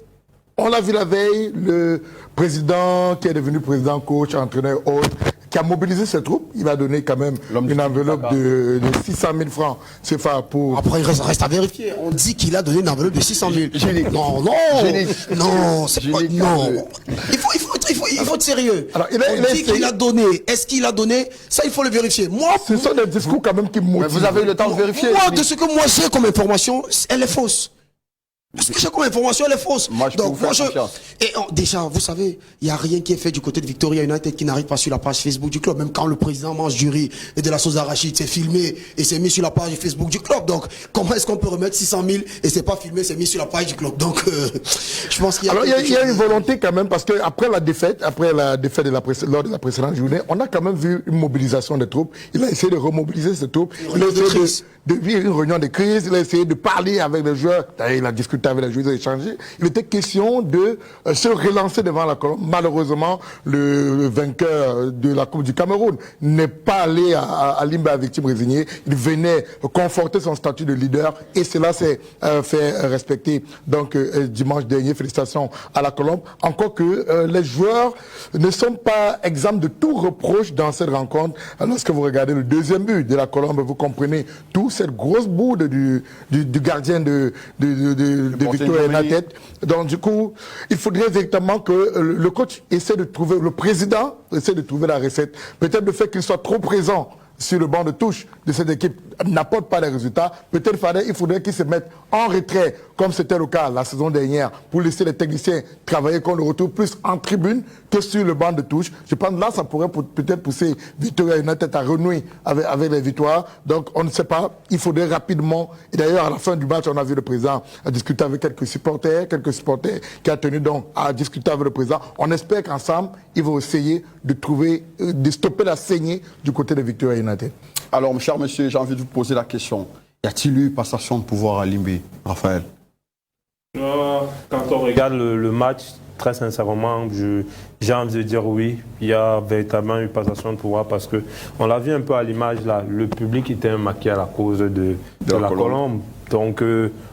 On l'a vu la veille, le président qui est devenu président, coach, entraîneur, hôte, qui a mobilisé ses troupes. Il a donné quand même une enveloppe de 600 000 francs CFA pour... Après, il reste à vérifier. On dit qu'il a donné une enveloppe de 600 000. Non, c'est pas... Non. Il faut être sérieux. Alors, on dit qu'il a donné. Est-ce qu'il a donné? Ça, il faut le vérifier. Moi, ce sont des discours quand même qui me motivent. Mais vous avez eu le temps de vérifier. Moi, de ce que moi j'ai comme information, elle est fausse. Parce que j'ai comme information, elle est fausse. Déjà, vous savez, il n'y a rien qui est fait du côté de Victoria United qui n'arrive pas sur la page Facebook du club. Même quand le président mange du riz et de la sauce arachide, c'est filmé et c'est mis sur la page Facebook du club. Donc, comment est-ce qu'on peut remettre 600 000 et c'est pas filmé, c'est mis sur la page du club? Donc, je pense qu'il y a... Alors, il y a une volonté quand même, parce que après la défaite lors de la précédente journée, on a quand même vu une mobilisation des troupes. Il a essayé de remobiliser ces troupes. Il a essayé de vivre une réunion de crise. Il a essayé de parler avec les joueurs. Il a discuté avec les joueurs, il a échangé. Il était question de se relancer devant la Colombe. Malheureusement, le vainqueur de la Coupe du Cameroun n'est pas allé à Limbe à victime résignée. Il venait conforter son statut de leader et cela s'est fait respecter. Donc, dimanche dernier, félicitations à la Colombe. Encore que les joueurs ne sont pas exempts de tout reproche dans cette rencontre. Lorsque vous regardez le deuxième but de la Colombe, vous comprenez tout cette grosse bourde du gardien de Victoria United. Donc du coup, il faudrait véritablement que le coach essaie de trouver, le président essaie de trouver la recette. Peut-être le fait qu'il soit trop présent sur le banc de touche de cette équipe n'apporte pas les résultats. Peut-être il faudrait qu'ils se mettent en retrait, comme c'était le cas la saison dernière, pour laisser les techniciens travailler, qu'on le retrouve plus en tribune que sur le banc de touche. Je pense que là, ça pourrait peut-être pousser Victoria United à renouer avec les victoires. Donc, on ne sait pas. Il faudrait rapidement... Et d'ailleurs, à la fin du match, on a vu le président discuter avec quelques supporters qui a tenu donc à discuter avec le président. On espère qu'ensemble, ils vont essayer de trouver, de stopper la saignée du côté de Victoria United. Alors, cher monsieur, j'ai envie de vous poser la question. Y a-t-il eu passation de pouvoir à Limbe, Raphaël? Quand on regarde le match, très sincèrement, j'ai envie de dire oui. Il y a véritablement une passation de pouvoir parce que on l'a vu un peu à l'image là. Le public était maquillé à la cause de la Colombe. Donc,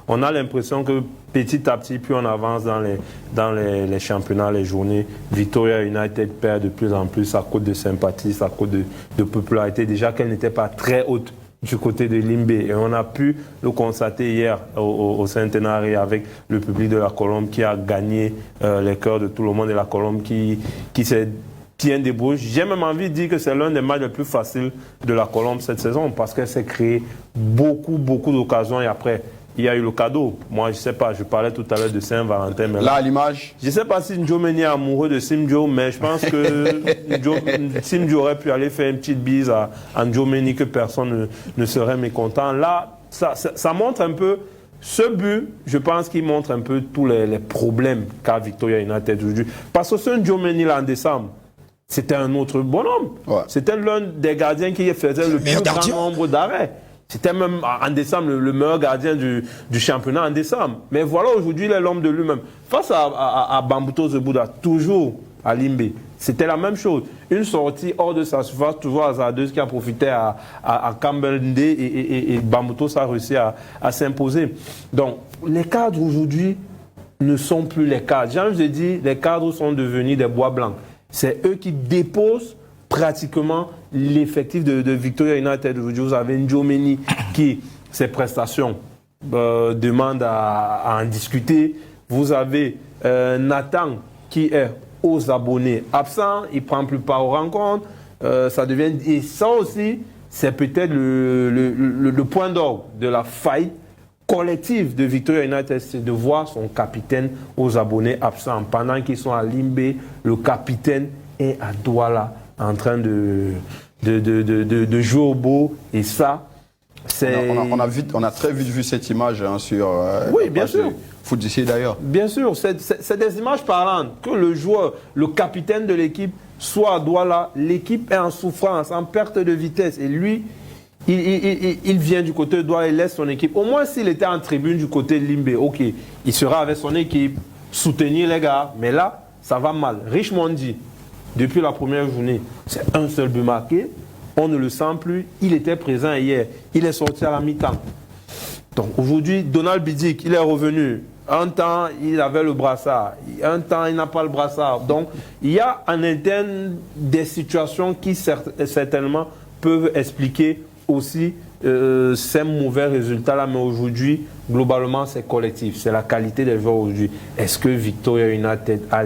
on a l'impression que petit à petit, plus on avance dans les championnats, les journées, Victoria United perd de plus en plus à cause de sympathie, à cause de popularité. Déjà qu'elle n'était pas très haute du côté de Limbé. Et on a pu le constater hier au centenaire avec le public de la Colombe qui a gagné les cœurs de tout le monde et la Colombe qui tient debout. J'ai même envie de dire que c'est l'un des matchs les plus faciles de la Colombe cette saison parce qu'elle s'est créé beaucoup d'occasions et après, il y a eu le cadeau. Moi, je ne sais pas, je parlais tout à l'heure de Saint-Valentin. Mais là, à l'image. Je ne sais pas si Ndjomeni est amoureux de Simjo, mais je pense que Simjo aurait pu aller faire une petite bise à Ndjomeni que personne ne serait mécontent. Là, ça montre un peu, ce but, je pense qu'il montre un peu tous les problèmes qu'a Victoria United aujourd'hui. Parce que ce Ndjomeni là en décembre, c'était un autre bonhomme. Ouais. C'était l'un des gardiens qui faisait le plus grand nombre d'arrêts. C'était même en décembre le meilleur gardien du championnat en décembre. Mais voilà, aujourd'hui, il est l'homme de lui-même. Face à Bambuto Zebouda, toujours à Limbé, c'était la même chose. Une sortie hors de sa surface, toujours hasardeuse, qui a profité à Campbell Ndé et Bambuto a réussi à s'imposer. Donc, les cadres aujourd'hui ne sont plus les cadres. J'ai envie de dire, les cadres sont devenus des bois blancs. C'est eux qui déposent pratiquement l'effectif de Victoria United. Aujourd'hui, vous avez Ndjomeni qui, ses prestations, demande à en discuter. Vous avez Nathan qui est aux abonnés absent, il ne prend plus part aux rencontres. Ça devient, et ça aussi, c'est peut-être le point d'orgue de la faillite collective de Victoria United, c'est de voir son capitaine aux abonnés absents. Pendant qu'ils sont à Limbé, le capitaine est à Douala en train de jouer au beau. Et ça, c'est... On a très vite vu cette image sur... oui, bien sûr. Foot d'ici d'ailleurs. Bien sûr, c'est des images parlantes. Que le joueur, le capitaine de l'équipe, soit à Douala, l'équipe est en souffrance, en perte de vitesse. Et lui, il vient du côté de Douala, il laisse son équipe. Au moins, s'il était en tribune du côté de Limbé, ok, il sera avec son équipe, soutenir les gars. Mais là, ça va mal. Richmondi, depuis la première journée, c'est un seul but marqué. On ne le sent plus. Il était présent hier. Il est sorti à la mi-temps. Donc aujourd'hui, Donald Bidic, il est revenu. Un temps, il avait le brassard. Un temps, il n'a pas le brassard. Donc, il y a en interne des situations qui certainement peuvent expliquer aussi ces mauvais résultats-là. Mais aujourd'hui, globalement, c'est collectif. C'est la qualité des joueurs aujourd'hui. Est-ce que Victoria United a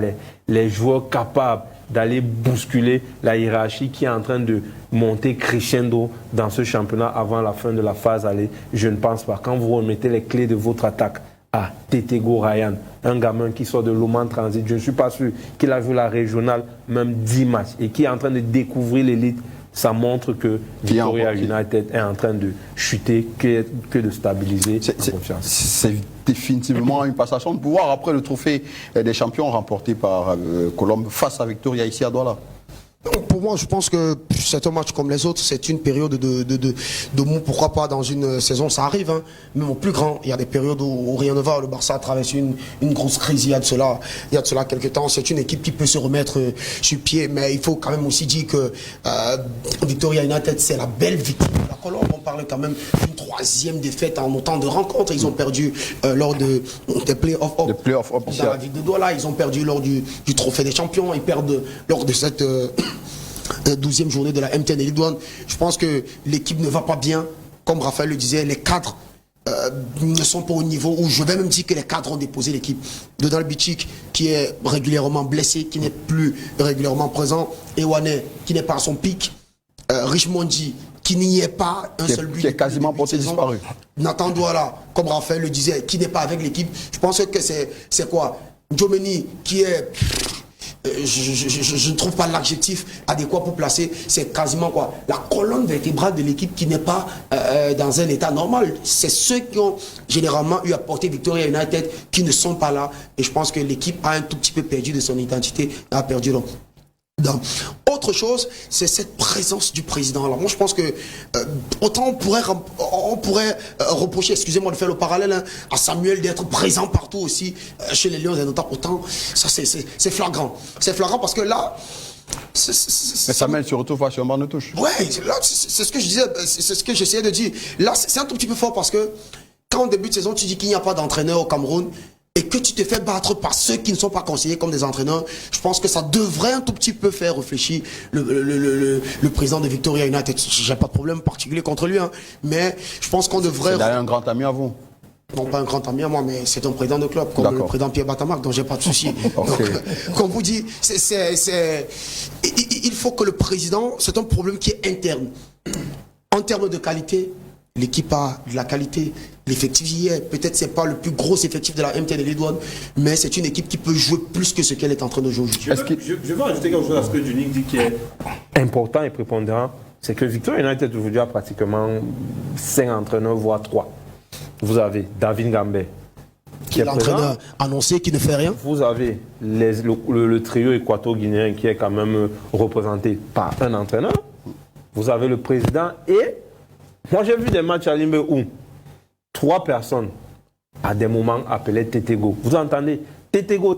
les joueurs capables d'aller bousculer la hiérarchie qui est en train de monter crescendo dans ce championnat avant la fin de la phase aller? Je ne pense pas. Quand vous remettez les clés de votre attaque à Tetego Ryan, un gamin qui sort de l'Oman Transit, je ne suis pas sûr qu'il a vu la régionale même 10 matchs et qui est en train de découvrir l'élite, ça montre que Victoria United est en train de chuter que de stabiliser en confiance. C'est définitivement une passation de pouvoir après le trophée des champions remporté par Colombe face à Victoria ici à Douala. Pour moi, je pense que c'est un match comme les autres, c'est une période de mou. Pourquoi pas dans une saison, ça arrive, hein. Même au plus grand, il y a des périodes où rien ne va. Le Barça a traversé une grosse crise il y a de cela quelques temps. C'est une équipe qui peut se remettre sur pied, mais il faut quand même aussi dire que Victoria United, c'est la belle victime de la Colombe. On parle quand même d'une 3e défaite en autant de rencontres. Ils ont perdu lors des play-offs dans la ville de Douala. Ils ont perdu lors du trophée des champions. Ils perdent lors de cette 12e journée de la MTN Elite One. Je pense que l'équipe ne va pas bien. Comme Raphaël le disait, les cadres ne sont pas au niveau où je vais même dire que les cadres ont déposé l'équipe. Donald Bichik qui est régulièrement blessé, qui n'est plus régulièrement présent. Ewane qui n'est pas à son pic. Richmondi qui n'y est pas, un seul but. Qui est quasiment porté disparu. Nathan Douala, comme Raphaël le disait, qui n'est pas avec l'équipe. Je pense que c'est quoi? Ndjomeni qui est... je ne trouve pas l'adjectif adéquat pour placer, c'est quasiment quoi, la colonne vertébrale de l'équipe qui n'est pas dans un état normal. C'est ceux qui ont généralement eu à porter Victoria United qui ne sont pas là, et je pense que l'équipe a un tout petit peu perdu de son identité, a perdu donc. L'autre chose, c'est cette présence du président. Alors moi, je pense que autant on pourrait reprocher, excusez-moi de faire le parallèle, hein, à Samuel d'être présent partout aussi chez les Lions et notamment, autant ça c'est flagrant. C'est flagrant parce que là, mais Samuel se retrouve sur un banc de touche. Ouais, là, c'est ce que je disais, c'est ce que j'essayais de dire. Là, c'est un tout petit peu fort parce que quand au début de saison, tu dis qu'il n'y a pas d'entraîneur au Cameroun et que tu te fais battre par ceux qui ne sont pas considérés comme des entraîneurs, je pense que ça devrait un tout petit peu faire réfléchir le président de Victoria United. J'ai pas de problème particulier contre lui, hein, mais je pense qu'on devrait... C'est d'ailleurs un grand ami à vous. Non, pas un grand ami à moi, mais c'est un président de club, comme le président Pierre Batamac, dont j'ai pas de souci. Donc, comme vous dites, il faut que le président, c'est un problème qui est interne. En termes de qualité, l'équipe a de la qualité. L'effectif y est. Peut-être c'est pas le plus gros effectif de la MTN et les douanes, mais c'est une équipe qui peut jouer plus que ce qu'elle est en train de jouer aujourd'hui. Je veux ajouter quelque chose à ce que Junik dit qui est important et prépondérant. C'est que Victoria United aujourd'hui a pratiquement 5 entraîneurs, voire 3. Vous avez David Gambé, qui est l'entraîneur annoncé, qui ne fait rien. Vous avez le trio équato-guinéen qui est quand même représenté par un entraîneur. Vous avez le président et moi j'ai vu des matchs à Limbe où 3 personnes à des moments appelaient Tetego. Vous entendez Tetego,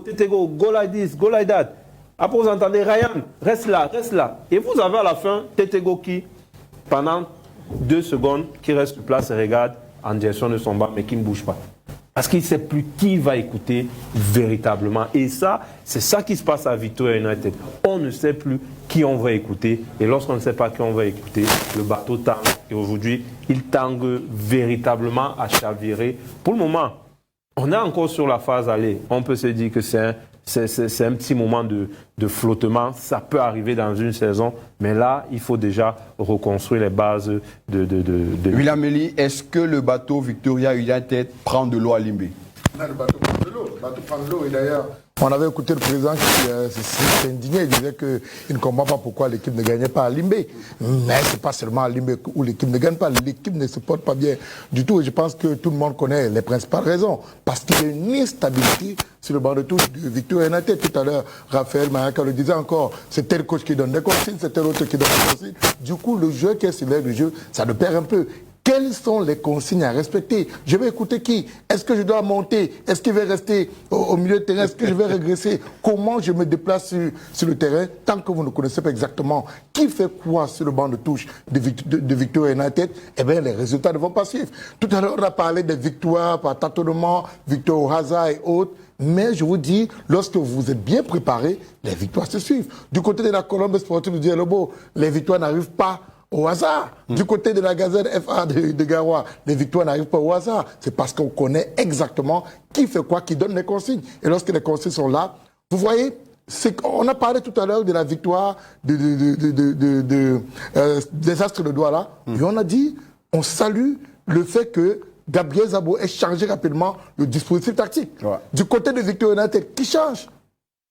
go like this, go like that. Après vous entendez Ryan, reste là. Et vous avez à la fin Tetego qui, pendant 2 secondes, qui reste sur place et regarde en direction de son banc, mais qui ne bouge pas. Parce qu'il ne sait plus qui va écouter véritablement. Et ça, c'est ça qui se passe à Victoria United. On ne sait plus qui on va écouter. Et lorsqu'on ne sait pas qui on va écouter, le bateau tangue. Et aujourd'hui, il tangue véritablement à chavirer. Pour le moment, on est encore sur la phase aller. On peut se dire que c'est un petit moment de flottement. Ça peut arriver dans une saison. Mais là, il faut déjà reconstruire les bases de... William Eli, est-ce que le bateau Victoria United prend de l'eau à Limbe? Non, le bateau prend de l'eau. Le bateau prend de l'eau. Et d'ailleurs, on avait écouté le président qui s'est indigné. Il disait qu'il ne comprend pas pourquoi l'équipe ne gagnait pas à Limbe. Mais ce n'est pas seulement à Limbe où l'équipe ne gagne pas. L'équipe ne se porte pas bien du tout. Et je pense que tout le monde connaît les principales raisons. Parce qu'il y a une instabilité sur le banc de touche de Victoria United. Tout à l'heure, Raphaël Mayaka le disait encore. C'est tel coach qui donne des consignes, c'est tel autre qui donne des consignes. Du coup, le jeu qui est sur l'air du jeu, ça le perd un peu. Quelles sont les consignes à respecter? Je vais écouter qui? Est-ce que je dois monter? Est-ce qu'il va rester au milieu de terrain? Est-ce que je vais régresser? Comment je me déplace sur le terrain? Tant que vous ne connaissez pas exactement qui fait quoi sur le banc de touche de Victoria United, eh bien, les résultats ne vont pas suivre. Tout à l'heure, on a parlé des victoires par tâtonnement, victoires au hasard et autres. Mais je vous dis, lorsque vous êtes bien préparé, les victoires se suivent. Du côté de la Colombe sportive du Lobo, les victoires n'arrivent pas au hasard. Du côté de la Gazette FA de Garoua, les victoires n'arrivent pas au hasard. C'est parce qu'on connaît exactement qui fait quoi, qui donne les consignes. Et lorsque les consignes sont là, vous voyez, on a parlé tout à l'heure de la victoire des Astres de Douala. Et on a dit, on salue le fait que Gabriel Zabo ait changé rapidement le dispositif tactique. Ouais. Du côté de Victoria United, qui change?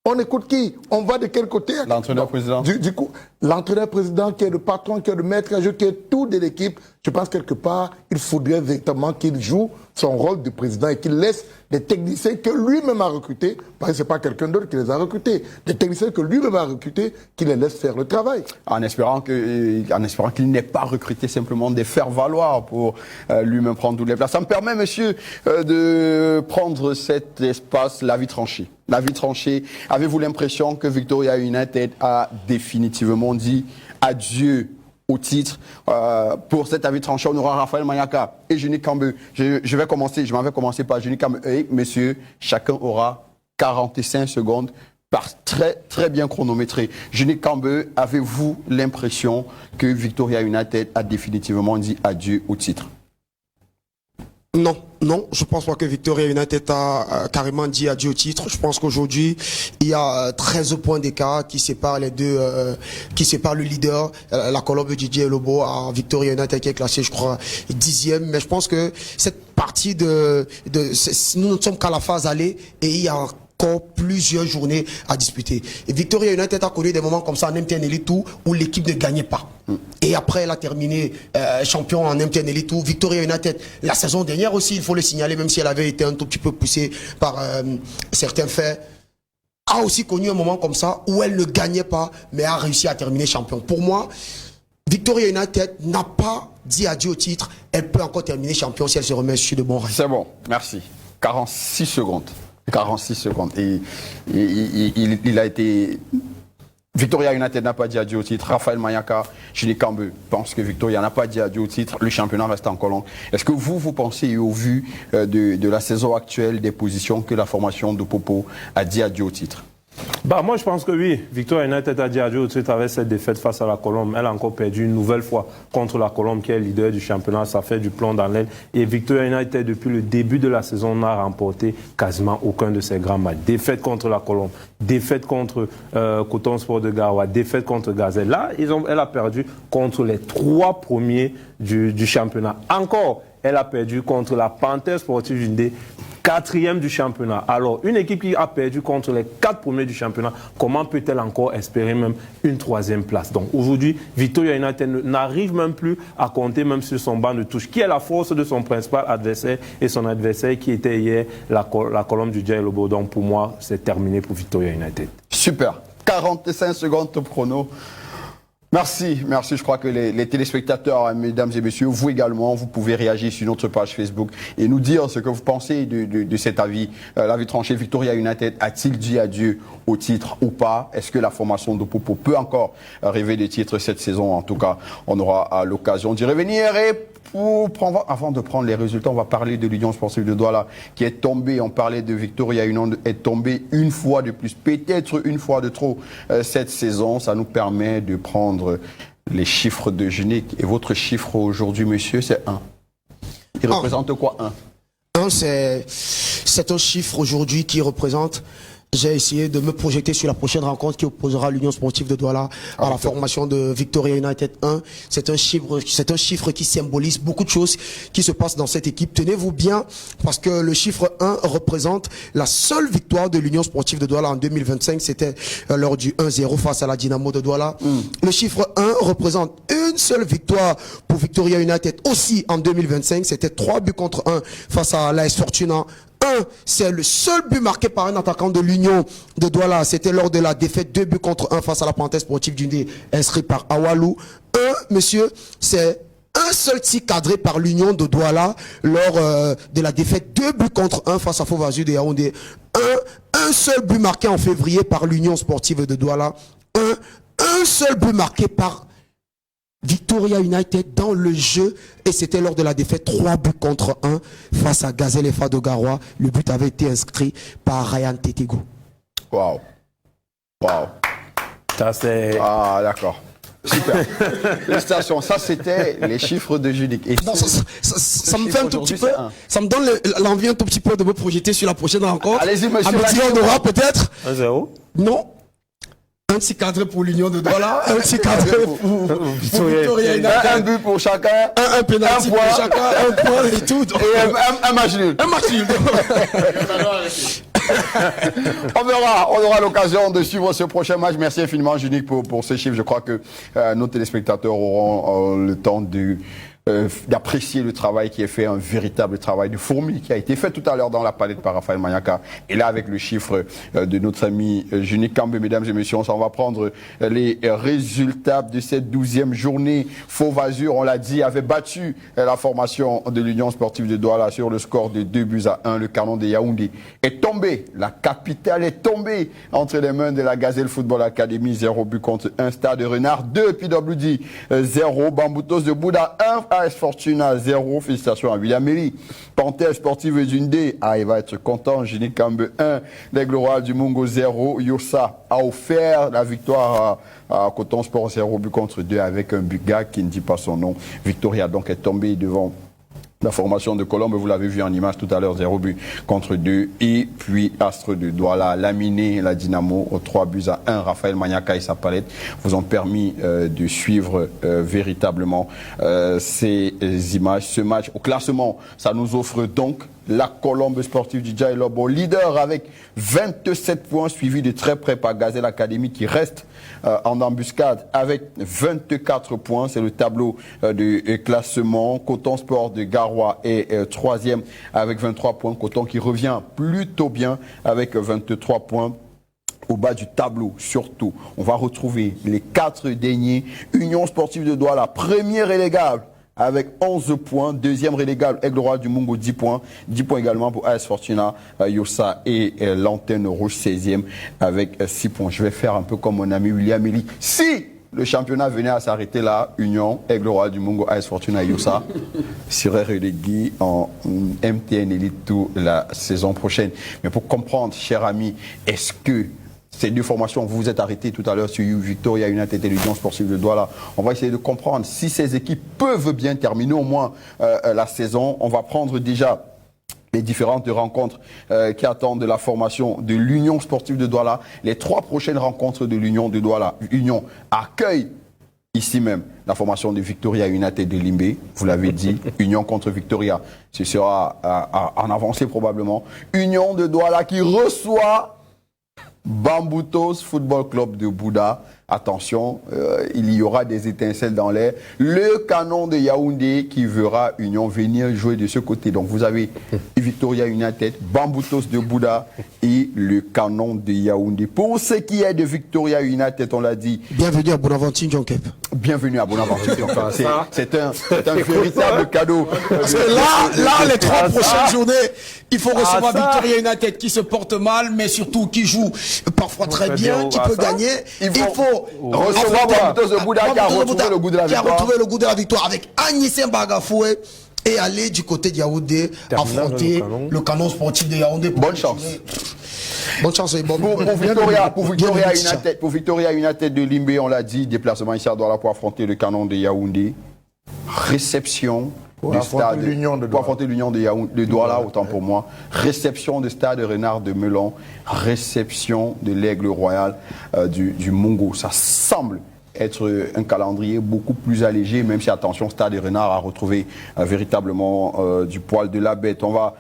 On écoute qui? On va de quel côté? L'entraîneur-président. Du coup, l'entraîneur-président qui est le patron, qui est le maître à jeu, qui est tout de l'équipe. Je pense quelque part, il faudrait véritablement qu'il joue son rôle de président et qu'il laisse des techniciens que lui-même a recrutés, parce que ce n'est pas quelqu'un d'autre qui les a recrutés, des techniciens que lui-même a recrutés, qu'il les laisse faire le travail. En espérant qu'il n'ait pas recruté simplement des faire-valoir pour lui-même prendre toutes les places. Ça me permet, monsieur, de prendre cet espace, la vie tranchée. La vie tranchée, avez-vous l'impression que Victoria United a définitivement dit adieu au titre? Pour cet avis tranché, on aura Raphaël Mayaka et Junik Kambe. Je m'avais commencé par Junik Kambe. Messieurs, chacun aura 45 secondes très, très bien chronométré. Junik Kambe, avez-vous l'impression que Victoria United a définitivement dit adieu au titre? Non, je pense pas que Victoria United a carrément dit adieu au titre. Je pense qu'aujourd'hui, il y a 13 points d'écart qui séparent les deux, qui séparent le leader, la Colombe Didier Lobo, à Victoria United qui est classé, je crois, 10e. Mais je pense que cette partie nous ne sommes qu'à la phase aller et il y a encore plusieurs journées à disputer. Et Victoria United a connu des moments comme ça en MTN Elite Tour où l'équipe ne gagnait pas. Et après, elle a terminé champion en MTN Elite Tour. Victoria United, la saison dernière aussi, il faut le signaler, même si elle avait été un tout petit peu poussée par certains faits, a aussi connu un moment comme ça où elle ne gagnait pas, mais a réussi à terminer champion. Pour moi, Victoria United n'a pas dit adieu au titre. Elle peut encore terminer champion si elle se remet sur de bons rails. C'est bon, merci. 46 secondes. 46 secondes. Et il a été... Victoria United n'a pas dit adieu au titre. Raphaël Mayaka, Junie Kambe pense que Victoria n'a pas dit adieu au titre. Le championnat reste encore long. Est-ce que vous pensez, au vu de la saison actuelle, des positions, que la formation de Popo a dit adieu au titre? Moi, je pense que oui. Victoria United a dit adieu au titre avec cette défaite face à la Colombe. Elle a encore perdu une nouvelle fois contre la Colombe, qui est leader du championnat. Ça fait du plomb dans l'aile. Et Victoria United, depuis le début de la saison, n'a remporté quasiment aucun de ses grands matchs. Défaite contre la Colombe, défaite contre Coton Sport de Garoua, défaite contre Gazelle. Là, elle a perdu contre les 3 premiers du championnat. Encore, elle a perdu contre la Panthère Sportive Jundé, 4e du championnat. Alors, une équipe qui a perdu contre les 4 premiers du championnat, comment peut-elle encore espérer même une 3e place? Donc aujourd'hui, Victoria United n'arrive même plus à compter même sur son banc de touche, qui est la force de son principal adversaire, et son adversaire qui était hier la Colombe du Djai Lobo. Donc pour moi, c'est terminé pour Victoria United. Super. 45 secondes top chrono. Merci. Je crois que les téléspectateurs, mesdames et messieurs, vous également, vous pouvez réagir sur notre page Facebook et nous dire ce que vous pensez de cet avis. L'avis tranché, Victoria United a-t-il dit adieu au titre ou pas? Est-ce que la formation de Popo peut encore rêver des titres cette saison? En tout cas, on aura l'occasion d'y revenir. Et avant de prendre les résultats, on va parler de l'Union sportive de Douala qui est tombée. On parlait de Victoria United, est tombée une fois de plus, peut-être une fois de trop cette saison. Ça nous permet de prendre les chiffres de Genic. Et votre chiffre aujourd'hui, monsieur, c'est 1. Il représente quoi, 1? 1, c'est un chiffre aujourd'hui qui représente... J'ai essayé de me projeter sur la prochaine rencontre qui opposera l'Union sportive de Douala à la formation de Victoria United 1. C'est un chiffre qui symbolise beaucoup de choses qui se passent dans cette équipe. Tenez-vous bien, parce que le chiffre 1 représente la seule victoire de l'Union sportive de Douala en 2025. C'était lors du 1-0 face à la Dynamo de Douala. Le chiffre 1 représente une seule victoire pour Victoria United aussi en 2025. C'était 3 buts contre 1 face à l'AS Fortuna. C'est le seul but marqué par un attaquant de l'Union de Douala. C'était lors de la défaite 2 buts contre 1 face à la Panthère Sportive Dundee, inscrit par Awalou. Monsieur, c'est un seul tir cadré par l'Union de Douala lors de la défaite 2 buts contre 1 face à Faux-Vazur de Yaoundé. Un seul but marqué en février par l'Union sportive de Douala. Un seul but marqué par Victoria United dans le jeu, et c'était lors de la défaite 3 buts contre 1 face à Gazelle FA de Garoua. Le but avait été inscrit par Ryan Tetego. Waouh. Ça c'est... Ah, d'accord. Super. Félicitations. Ça, c'était les chiffres de Genic. Ça me fait un tout petit peu, ça me donne l'envie un tout petit peu de me projeter sur la prochaine rencontre. Allez-y, monsieur. On aura peut-être 1-0. Non. Un petit cadre pour l'Union de Douala, un petit cadre pour Victoria United. Un but pour chacun. Un pénalty pour chacun, un point et tout. Et un match nul. Un match nul. On aura l'occasion de suivre ce prochain match. Merci infiniment, Genic, pour ces chiffres. Je crois que nos téléspectateurs auront le temps d'apprécier le travail qui est fait, un véritable travail de fourmi qui a été fait tout à l'heure dans la palette par Raphaël Mayaka. Et là, avec le chiffre de notre ami Junie Kambe, mesdames et messieurs, on va prendre les résultats de cette 12e journée. Faux-Vazur, on l'a dit, avait battu la formation de l'Union sportive de Douala sur le score de 2-1. Le canon de Yaoundé est tombé. La capitale est tombée entre les mains de la Gazelle Football Academy. 0 but contre 1. Stade Renard 2. PWD 0. Bamboutos de Bouddha 1. AS Fortuna 0, félicitations à William Meli. Panthère Sportive Dundee, il va être content. Junie Kambe 1, les Glorieux du Mungo 0. Yossa a offert la victoire à Coton Sport 0 but contre 2 avec un but gars qui ne dit pas son nom. Victoria donc est tombée devant la formation de Colombe, vous l'avez vu en image tout à l'heure, 0 but contre 2. Et puis Astre de Douala, laminé la Dynamo aux 3-1. Raphaël Mayaka et sa palette vous ont permis de suivre véritablement ces images. Ce match au classement, ça nous offre donc la Colombe sportive du Djai Lobo, leader avec 27 points, suivi de très près par Gazelle Academy qui reste en embuscade avec 24 points. C'est le tableau de classement. Coton Sport de Garoua est troisième avec 23 points. Coton qui revient plutôt bien avec 23 points. au bas du tableau, surtout, on va retrouver les 4 derniers. Union Sportive de Douala, premier relégable avec 11 points. Deuxième relégable, Aigle Royal du Mungo, 10 points. 10 points également pour AS Fortuna, Yossa et l'Antenne Rouge, 16e avec 6 points. Je vais faire un peu comme mon ami William Eli. Si le championnat venait à s'arrêter là, Union, Aigle Royal du Mungo, AS Fortuna et Yossa seraient relégués en MTN Elite toute la saison prochaine. Mais pour comprendre, cher ami, est-ce que ces deux formations, vous vous êtes arrêtés tout à l'heure sur Victoria United et l'Union Sportive de Douala. On va essayer de comprendre si ces équipes peuvent bien terminer au moins la saison. On va prendre déjà les différentes rencontres qui attendent de la formation de l'Union Sportive de Douala. Les 3 prochaines rencontres de l'Union de Douala. Union accueille ici même la formation de Victoria United de Limbé. Vous l'avez dit, Union contre Victoria. Ce sera en avancée probablement. Union de Douala qui reçoit Bamboutos Football Club de Bouddha. Attention, il y aura des étincelles dans l'air. Le Canon de Yaoundé qui verra Union venir jouer de ce côté. Donc vous avez Victoria United, Bamboutos de Bouddha et le Canon de Yaoundé. Pour ce qui est de Victoria United, on l'a dit. Bienvenue à Bonaventure John Kep. Bienvenue à Bonaventure. C'est un véritable cadeau. Parce que là, les 3 prochaines journées, il faut recevoir Victoria United qui se porte mal, mais surtout qui joue parfois très bien, qui peut gagner. Il faut recevoir Bamboutos de Bouddha qui a retrouvé le goût de la victoire. Qui a retrouvé le goût de la victoire avec Agnès Mbagafoué et aller du côté de Yaoundé affronter le Canon sportif de Yaoundé. Bonne chance. Bonne chance et bonne pour Victoria United de Limbé, on l'a dit, déplacement ici à Douala pour affronter le Canon de Yaoundé. Réception du stade pour affronter l'Union de Douala, autant pour moi. Réception du stade Renard de Melon. Réception de l'Aigle Royal du Mungo. Ça semble être un calendrier beaucoup plus allégé, même si, attention, Stade Renard a retrouvé véritablement du poil de la bête. On va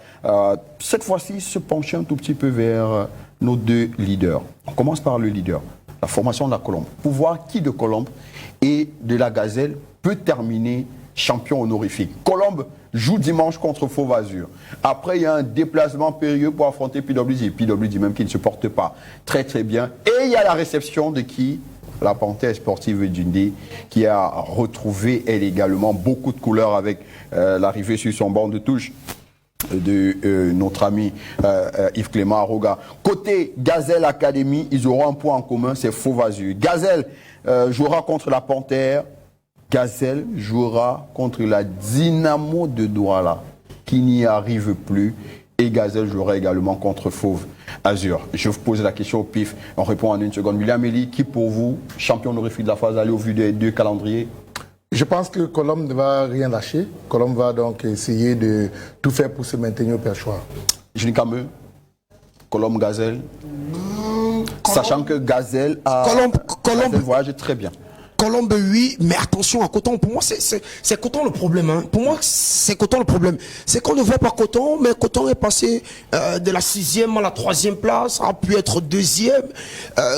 cette fois-ci se pencher un tout petit peu vers nos 2 leaders. On commence par le leader, la formation de la Colombe. Pour voir qui de Colombe et de la Gazelle peut terminer champion honorifique. Colombe joue dimanche contre Fauve Azur. Après, il y a un déplacement périlleux pour affronter PWD. PWD même qui ne se porte pas très très bien. Et il y a la réception de qui ? La Panthère sportive d'Undé, qui a retrouvé, elle également, beaucoup de couleurs avec l'arrivée sur son banc de touche de notre ami Yves Clément Aroga. Côté Gazelle Academy, ils auront un point en commun, c'est Fauve Azur. Gazelle jouera contre la Panthère. Gazelle jouera contre la Dynamo de Douala, qui n'y arrive plus. Et Gazelle jouera également contre Fauve Azur. Je vous pose la question au pif. On répond en 1 seconde. William Eli, qui pour vous, champion honorifique de la phase aller au vu des 2 calendriers? Je pense que Colombe ne va rien lâcher. Colombe va donc essayer de tout faire pour se maintenir au perchoir. Julie Cameux, Colombe Gazelle. Sachant que Gazelle a voyagé très bien. Colombe, oui, mais attention à Coton. Pour moi, c'est Coton le problème. Hein. Pour moi, c'est Coton le problème. C'est qu'on ne voit pas Coton, mais Coton est passé de la 6e à la 3e place, a pu être 2e,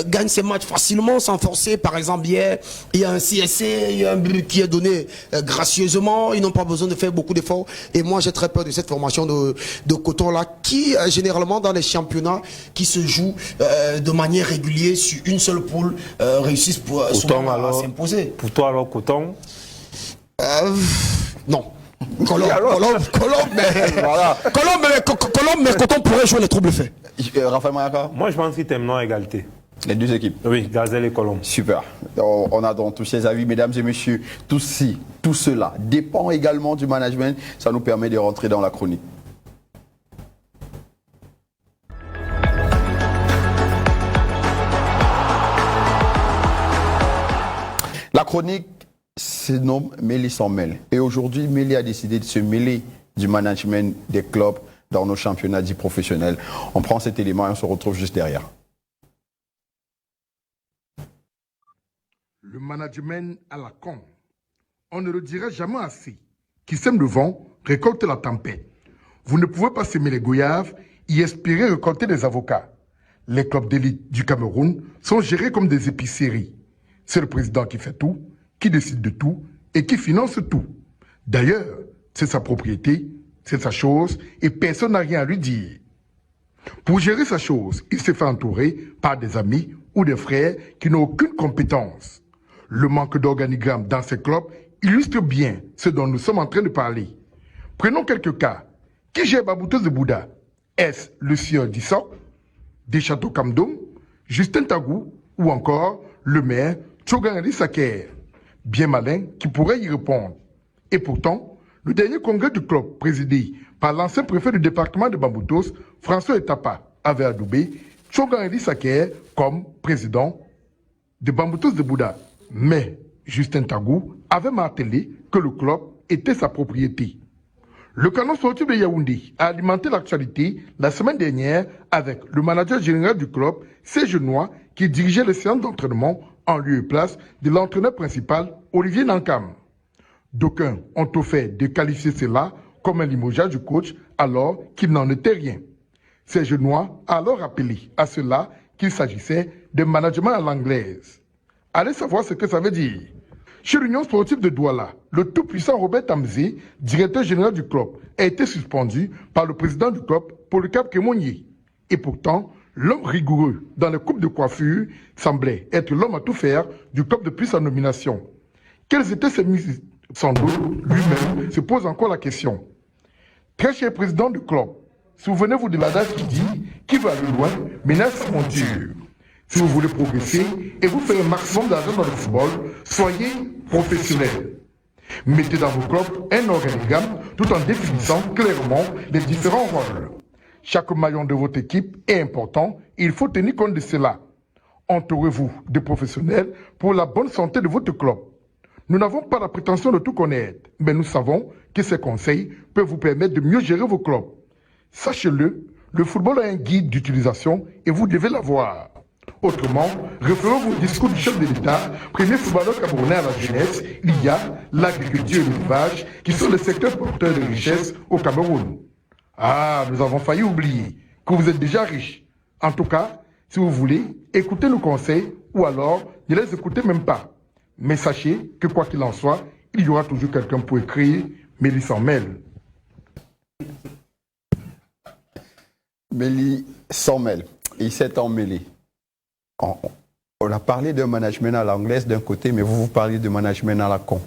gagne ses matchs facilement, sans forcer. Par exemple, hier, il y a un CSC, il y a un but qui est donné gracieusement. Ils n'ont pas besoin de faire beaucoup d'efforts. Et moi, j'ai très peur de cette formation de Coton-là, qui, généralement, dans les championnats, qui se jouent de manière régulière sur une seule poule, réussissent pour s'imposer. Pour toi, alors, Coton non. Colombe, mais Coton pourrait jouer les troubles faits. Raphaël Mayaka? Moi, je pense qu'ils termineront à égalité. Les 2 équipes? Oui, Gazelle et Colombe. Super. On a donc tous ces avis, mesdames et messieurs. Tout cela dépend également du management. Ça nous permet de rentrer dans la chronique. La chronique se nomme Méli sans mêle. Et aujourd'hui, Méli a décidé de se mêler du management des clubs dans nos championnats dits professionnels. On prend cet élément et on se retrouve juste derrière. Le management à la con. On ne le dira jamais assez. Qui sème le vent, récolte la tempête. Vous ne pouvez pas semer les goyaves et espérer récolter des avocats. Les clubs d'élite du Cameroun sont gérés comme des épiceries. C'est le président qui fait tout, qui décide de tout et qui finance tout. D'ailleurs, c'est sa propriété, c'est sa chose et personne n'a rien à lui dire. Pour gérer sa chose, il s'est fait entourer par des amis ou des frères qui n'ont aucune compétence. Le manque d'organigramme dans ces clubs illustre bien ce dont nous sommes en train de parler. Prenons quelques cas. Qui gère Baboutos de Bouddha? Est-ce le sieur Dissok, des Châteaux Kamdom, Justin Tagou ou encore le maire Tchoganri Saker? Bien malin qui pourrait y répondre. Et pourtant, le dernier congrès du club présidé par l'ancien préfet du département de Baboutos, François Etapa, avait adoubé Tchoganri Saker comme président de Baboutos de Bouddha. Mais Justin Tagou avait martelé que le club était sa propriété. Le canon sportif de Yaoundé a alimenté l'actualité la semaine dernière avec le manager général du club, Serge Noir, qui dirigeait les séances d'entraînement en lieu et place de l'entraîneur principal, Olivier Nankam. D'aucuns ont tout fait de qualifier cela comme un limogeage du coach alors qu'il n'en était rien. Serge Noir a alors rappelé à cela qu'il s'agissait de management à l'anglaise. Allez savoir ce que ça veut dire. Chez l'Union sportive de Douala, le tout-puissant Robert Tamzé, directeur général du club, a été suspendu par le président du club, Polycarpe Kémonier. Et pourtant, l'homme rigoureux dans les coupes de coiffure semblait être l'homme à tout faire du club depuis sa nomination. Quelles étaient ses mises? Sans doute, lui-même se pose encore la question. Très cher président du club, souvenez-vous de l'adage qui dit « Qui va aller loin menace sa monture ». Si vous voulez progresser et vous faire un maximum d'argent dans le football, soyez professionnel. Mettez dans vos clubs un organigramme tout en définissant clairement les différents rôles. Chaque maillon de votre équipe est important et il faut tenir compte de cela. Entourez-vous de professionnels pour la bonne santé de votre club. Nous n'avons pas la prétention de tout connaître, mais nous savons que ces conseils peuvent vous permettre de mieux gérer vos clubs. Sachez-le, le football a un guide d'utilisation et vous devez l'avoir. Autrement, référons au discours du chef de l'État, premier footballeur camerounais à la jeunesse, il y a l'agriculture et l'élevage qui sont les secteurs porteurs de richesse au Cameroun. Ah, nous avons failli oublier que vous êtes déjà riche. En tout cas, si vous voulez, écoutez nos conseils ou alors ne les écoutez même pas. Mais sachez que quoi qu'il en soit, il y aura toujours quelqu'un pour écrire, mais il s'en mêle. Mélie s'en mêle. Il s'est emmêlé. On a parlé de management à l'anglaise d'un côté, mais vous parlez de management à la con.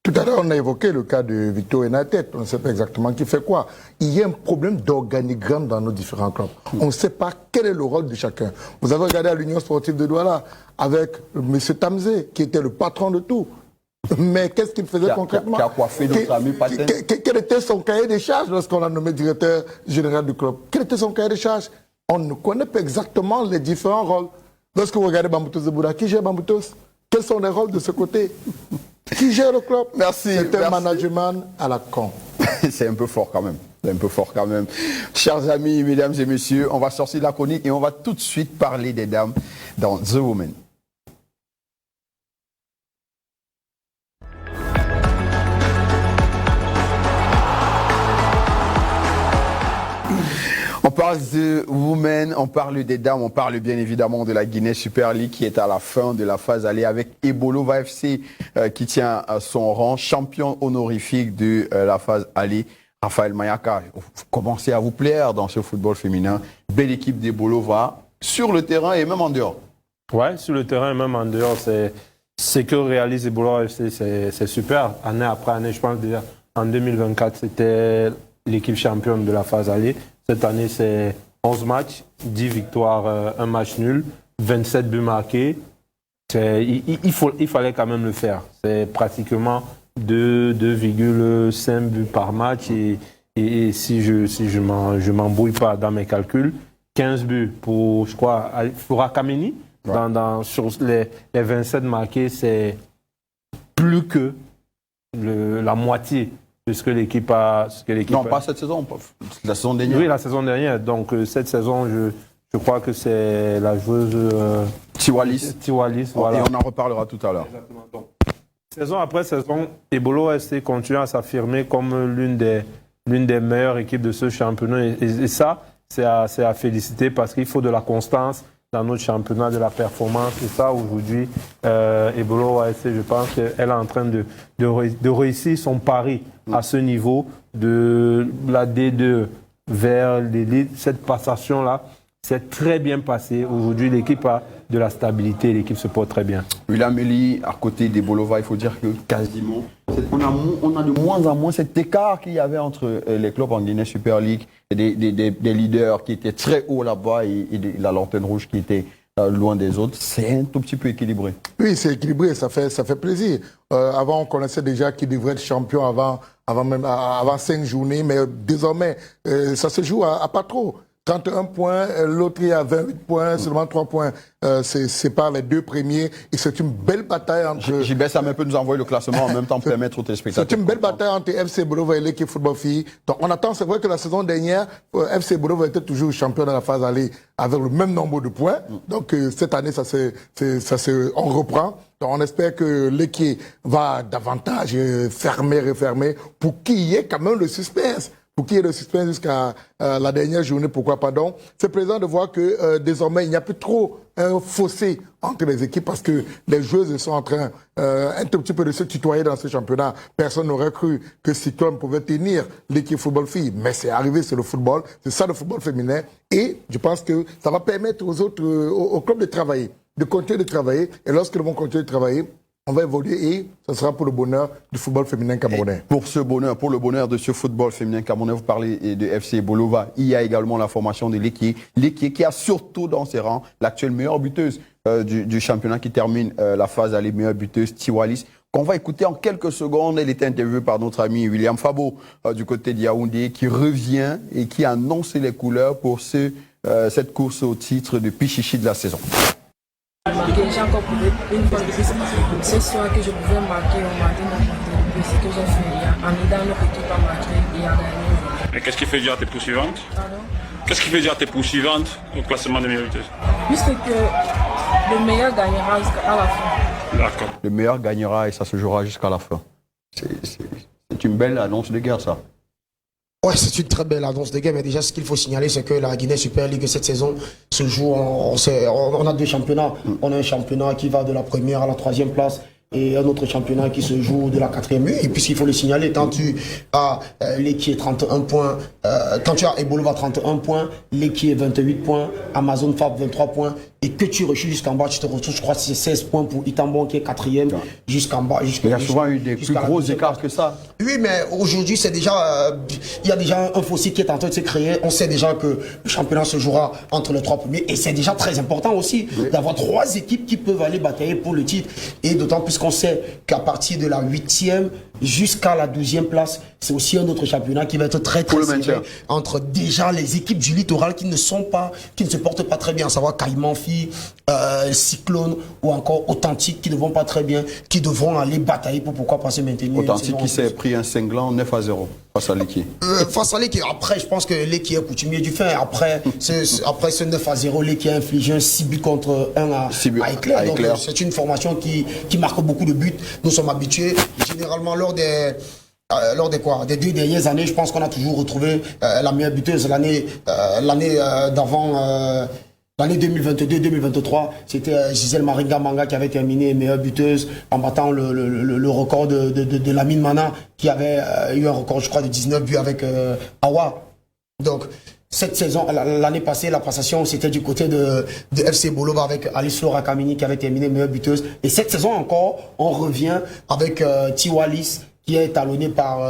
Tout à l'heure, on a évoqué le cas de Victor United. On ne sait pas exactement qui fait quoi. Il y a un problème d'organigramme dans nos différents clubs. On ne sait pas quel est le rôle de chacun. Vous avez regardé à l'Union sportive de Douala avec M. Tamzé, qui était le patron de tout. Mais qu'est-ce qu'il faisait concrètement? Qui a coiffé notre ami Patin. Quel était son cahier des charges lorsqu'on l'a nommé directeur général du club? Quel était son cahier des charges? On ne connaît pas exactement les différents rôles. Lorsque vous regardez Baboutos de Bouddha, qui gère Baboutos? Quels sont les rôles de ce côté? Qui gère le club? Merci. C'est un management à la con. C'est un peu fort quand même. C'est un peu fort quand même. Chers amis, mesdames et messieurs, on va sortir de la chronique et on va tout de suite parler des dames dans The Woman. On parle de Women, on parle des dames, on parle bien évidemment de la Guinée Super League qui est à la fin de la phase aller avec Ebolova FC qui tient son rang, champion honorifique de la phase aller. Raphaël Mayaka, vous commencez à vous plaire dans ce football féminin. Belle équipe d'Ebolova sur le terrain et même en dehors. Ouais, sur le terrain et même en dehors, c'est que réalise Ebolova FC, c'est super. Année après année, je pense déjà en 2024, c'était l'équipe championne de la phase aller. Cette année, c'est 11 matchs, 10 victoires, 1 match nul, 27 buts marqués. Il fallait quand même le faire. C'est pratiquement 2,5 buts par match. Et si je m'embrouille pas dans mes calculs, 15 buts pour, je crois, Flora Kameni. Ouais. Sur les 27 marqués, c'est plus que la moitié de ce que l'équipe a. Non, pas cette saison, la saison dernière. Oui, la saison dernière. Donc, cette saison, je crois que c'est la joueuse Tiwalis. Voilà. Et on en reparlera tout à l'heure. Exactement. Donc, saison après saison, Ebolova FC continue à s'affirmer comme l'une des meilleures équipes de ce championnat. Et ça, c'est à féliciter parce qu'il faut de la constance dans notre championnat, de la performance. Et ça, aujourd'hui, Ebolova FC, je pense qu'elle est en train de réussir son pari à ce niveau de la D2 vers l'élite. Cette passation-là s'est très bien passée. Aujourd'hui, l'équipe a de la stabilité, l'équipe se porte très bien. William Elie, à côté des Bolova, il faut dire que quasiment, on a de moins en moins cet écart qu'il y avait entre les clubs en Guinée Super League et des leaders qui étaient très hauts là-bas et la lanterne rouge qui était loin des autres. C'est un tout petit peu équilibré. Oui, c'est équilibré, ça fait plaisir. Avant, on connaissait déjà qui devrait être champion avant 5 journées, mais désormais, ça se joue à pas trop. 31 points, l'autre est à 28 points, seulement 3 points séparent les deux premiers. Et c'est une belle bataille entre... JB, ça peut nous envoyer le classement en même temps pour permettre aux téléspectateurs. C'est une belle bataille entre FC Bolova et l'équipe Football Filles. Donc on attend, c'est vrai que la saison dernière, FC Bolova était toujours champion dans la phase aller avec le même nombre de points. Donc cette année, on reprend. Donc on espère que l'équipe va davantage refermer pour qu'il y ait quand même le suspense. Pour qu'il y ait le suspense jusqu'à la dernière journée, pourquoi pas donc. C'est plaisant de voir que désormais, il n'y a plus trop un fossé entre les équipes parce que les joueuses sont en train un tout petit peu de se tutoyer dans ce championnat. Personne n'aurait cru que Cyclone pouvait tenir l'équipe football fille. Mais c'est arrivé, c'est le football. C'est ça le football féminin. Et je pense que ça va permettre aux autres, aux clubs de travailler, de continuer de travailler. Et lorsqu'ils vont continuer de travailler, on va évoluer et ce sera pour le bonheur du football féminin camerounais. Et pour le bonheur de ce football féminin camerounais, vous parlez de FC Bolova. Il y a également la formation de Lekié. Lekié qui a surtout dans ses rangs l'actuelle meilleure buteuse du championnat qui termine la phase aller, meilleure buteuse, Tiwalis. Qu'on va écouter en quelques secondes. Elle était interviewée par notre ami William Fabo du côté de Yaoundé qui revient et qui annonce les couleurs pour cette course au titre de Pichichi de la saison. J'ai encore prouvé une fois de plus ce soir que je pouvais marquer au matin de ce que j'ai fait hier, en aidant notre équipe à marquer et à gagner. Et qu'est-ce qui fait dire à tes poursuivantes? Pardon? Qu'est-ce qui fait dire à tes poursuivantes au classement des meilleures buteuses? Puisque le meilleur gagnera jusqu'à la fin. D'accord. Le meilleur gagnera et ça se jouera jusqu'à la fin. C'est une belle annonce de guerre, ça. Ouais, c'est une très belle annonce de guerre, mais déjà ce qu'il faut signaler, c'est que la Guinée Super League cette saison se joue, on a deux championnats. On a un championnat qui va de la première à la 3e place et un autre championnat qui se joue de la 4e. Et puisqu'il faut le signaler, quand tu as l'équipe 31 points, quand tu as Ebolova 31 points, l'équipe 28 points, Amazon Fab 23 points, et que tu rechutes jusqu'en bas, tu te retrouves, je crois que c'est 16 points pour Itambon qui est 4e, jusqu'en bas. Il y a souvent eu des plus gros écarts que ça. Oui, mais aujourd'hui, c'est déjà, il y a déjà un fossé qui est en train de se créer. On sait déjà que le championnat se jouera entre les 3 premiers, et c'est déjà très important aussi d'avoir 3 équipes qui peuvent aller batailler pour le titre, et d'autant plus qu'on sait qu'à partir de la 8e jusqu'à la 12e place, c'est aussi un autre championnat qui va être très serré entre déjà les équipes du littoral qui ne se portent pas très bien, à savoir Caïman Filles, Cyclone ou encore Authentique qui ne vont pas très bien, qui devront aller batailler pour pourquoi pas se maintenir. Authentique qui s'est pris un cinglant 9-0 face à l'équipe. Face à l'équipe. Après, je pense que l'équipe est coutumier du fin. Après ce 9-0, l'équipe a infligé un 6 buts contre 1 à Éclair. Donc c'est une formation qui marque beaucoup de buts. Nous sommes habitués. Généralement, lors des 2 dernières années, je pense qu'on a toujours retrouvé la meilleure buteuse. L'année d'avant, l'année 2022-2023, c'était Gisèle Maringa Manga qui avait terminé meilleure buteuse en battant le record de Lamine Mana qui avait eu un record, je crois, de 19 buts avec Awa. Donc, cette saison, l'année passée, la passation, c'était du côté de FC Bolova avec Alice Flora Kamini qui avait terminé meilleure buteuse. Et cette saison encore, on revient avec Tiwalis qui est étalonné par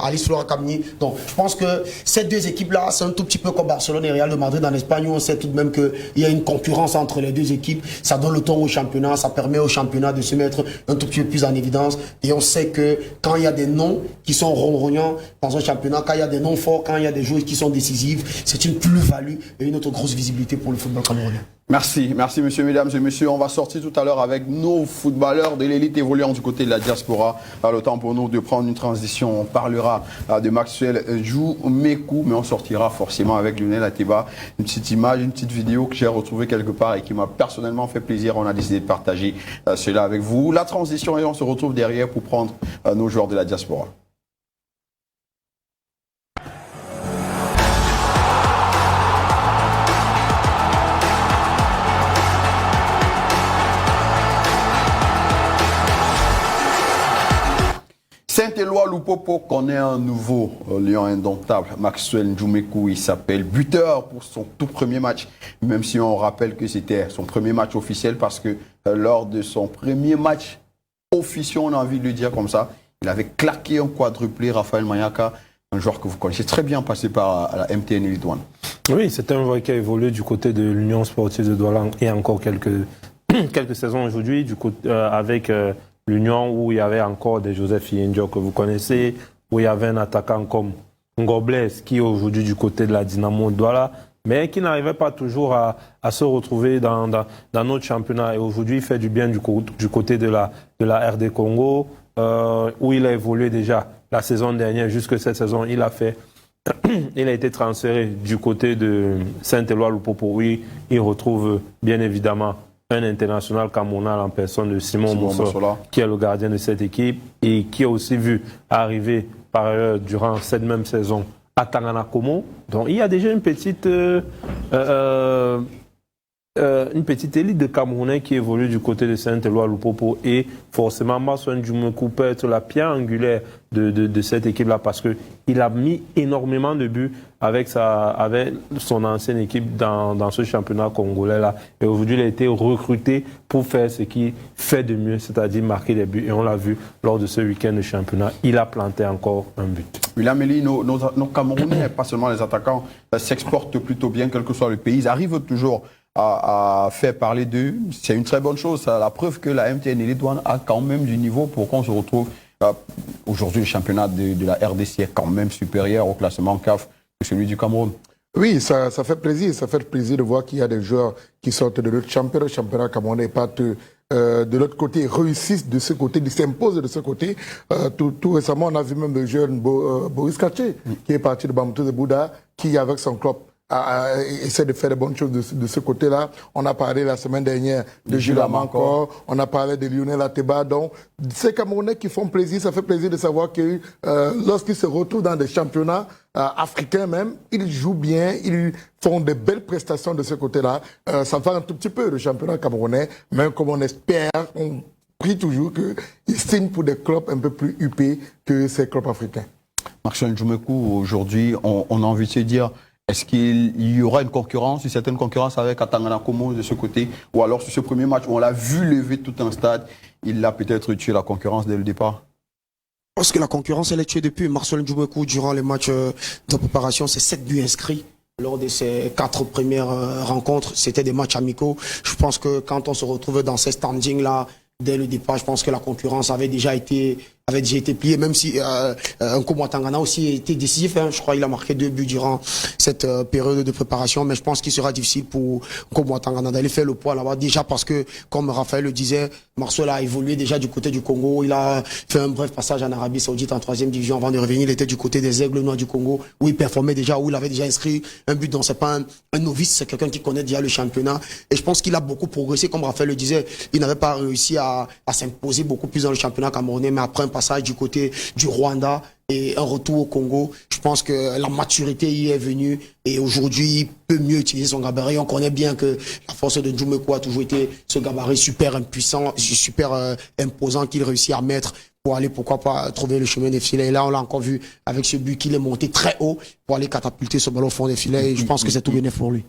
Alice Flora Kamini. Donc, je pense que ces deux équipes-là, c'est un tout petit peu comme Barcelone et Real de Madrid en Espagne, où on sait tout de même qu'il y a une concurrence entre les deux équipes. Ça donne le ton au championnat, ça permet au championnat de se mettre un tout petit peu plus en évidence. Et on sait que quand il y a des noms qui sont ronrognants dans un championnat, quand il y a des noms forts, quand il y a des joueurs qui sont décisifs, c'est une plus-value et une autre grosse visibilité pour le football camerounais. Merci, monsieur, mesdames et messieurs. On va sortir tout à l'heure avec nos footballeurs de l'élite évoluant du côté de la diaspora. Le temps pour nous de prendre une transition. On parlera de Maxwell Joumekou, mais on sortira forcément avec Lionel Ateba. Une petite image, une petite vidéo que j'ai retrouvée quelque part et qui m'a personnellement fait plaisir. On a décidé de partager cela avec vous. La transition et on se retrouve derrière pour prendre nos joueurs de la diaspora. Saint-Éloi Lupopo connaît un nouveau lion indomptable, Maxwell Njumeku. Il s'appelle buteur pour son tout premier match, même si on rappelle que c'était son premier match officiel parce que lors de son premier match officiel, on a envie de le dire comme ça, il avait claqué un quadruplé, Raphaël Mayaka, un joueur que vous connaissez très bien, passé par la MTN Elite One. Oui, c'est un joueur qui a évolué du côté de l'Union sportive de Douala il y a encore quelques saisons aujourd'hui, avec l'Union où il y avait encore des Joseph Yendio que vous connaissez, où il y avait un attaquant comme Ngobles qui est aujourd'hui du côté de la Dynamo de Douala, mais qui n'arrivait pas toujours à se retrouver dans notre championnat. Et aujourd'hui, il fait du bien du côté de la RD Congo, où il a évolué déjà la saison dernière, jusque cette saison, il a été transféré du côté de Saint-Éloi Lupopo, où il retrouve bien évidemment un international camerounais en personne de Simon Moussola, qui est le gardien de cette équipe et qui a aussi vu arriver par ailleurs durant cette même saison à Tangana Como. Donc il y a déjà une petite élite de Camerounais qui évolue du côté de Saint-Éloi Lupopo et forcément Maxwell Njumeku peut être la pierre angulaire de cette équipe-là parce qu'il a mis énormément de buts avec son ancienne équipe dans ce championnat congolais-là. Et aujourd'hui, il a été recruté pour faire ce qu'il fait de mieux, c'est-à-dire marquer des buts. Et on l'a vu lors de ce week-end de championnat, il a planté encore un but. William Elie, nos Camerounais, pas seulement les attaquants, s'exportent plutôt bien, quel que soit le pays. Ils arrivent toujours à faire parler d'eux. C'est une très bonne chose. C'est la preuve que la MTN Elite One a quand même du niveau pour qu'on se retrouve. Aujourd'hui, le championnat de la RDC est quand même supérieur au classement CAF que celui du Cameroun. Oui, ça fait plaisir. Ça fait plaisir de voir qu'il y a des joueurs qui sortent de notre championnat. Le championnat camerounais partent de l'autre côté, réussissent de ce côté, ils s'imposent de ce côté. Tout récemment, on a vu même le jeune Boris Kaché, qui est parti de Bamoutou de Bouddha, qui, avec son club, essaie de faire de bonnes choses de ce côté-là. On a parlé la semaine dernière de Jules Amankor, on a parlé de Lionel Ateba. Donc, ces Camerounais qui font plaisir, ça fait plaisir de savoir que lorsqu'ils se retrouvent dans des championnats africains même, ils jouent bien, ils font de belles prestations de ce côté-là. Ça va un tout petit peu le championnat camerounais, même comme on espère, on prie toujours qu'ils signent pour des clubs un peu plus huppés que ces clubs africains. Maxwell Njumeku, aujourd'hui, on a envie de se dire, est-ce qu'il y aura une concurrence, une certaine concurrence avec Atangana Como de ce côté, ou alors sur ce premier match où on l'a vu lever tout un stade, il a peut-être tué la concurrence dès le départ? Parce que la concurrence, elle est tuée depuis. Maxwell Njumeku, durant les matchs de préparation, c'est 7 buts inscrits. Lors de ces 4 premières rencontres, c'était des matchs amicaux. Je pense que quand on se retrouve dans ces standings-là, dès le départ, je pense que la concurrence avait déjà été pliée, même si Nkomo Tangana aussi a été décisif. Je crois qu'il a marqué 2 buts durant cette période de préparation, mais je pense qu'il sera difficile pour Nkomo Tangana d'aller faire le poids là-bas. Déjà parce que, comme Raphaël le disait, Maxwell a évolué déjà du côté du Congo. Il a fait un bref passage en Arabie Saoudite en 3e division avant de revenir. Il était du côté des Aigles Noirs du Congo, où il performait déjà, où il avait déjà inscrit un but. Donc c'est pas un novice, c'est quelqu'un qui connaît déjà le championnat. Et je pense qu'il a beaucoup progressé, comme Raphaël le disait. Il n'avait pas réussi à s'imposer beaucoup plus dans le championnat camerounais, mais après un passage du côté du Rwanda et un retour au Congo, je pense que la maturité y est venue et aujourd'hui il peut mieux utiliser son gabarit. On connaît bien que la force de Njumeku a toujours été ce gabarit super impuissant, super imposant qu'il réussit à mettre pour aller, pourquoi pas, trouver le chemin des filets. Et là, on l'a encore vu avec ce but qu'il est monté très haut pour aller catapulter ce ballon au fond des filets. Et je pense que c'est tout bénéf pour lui.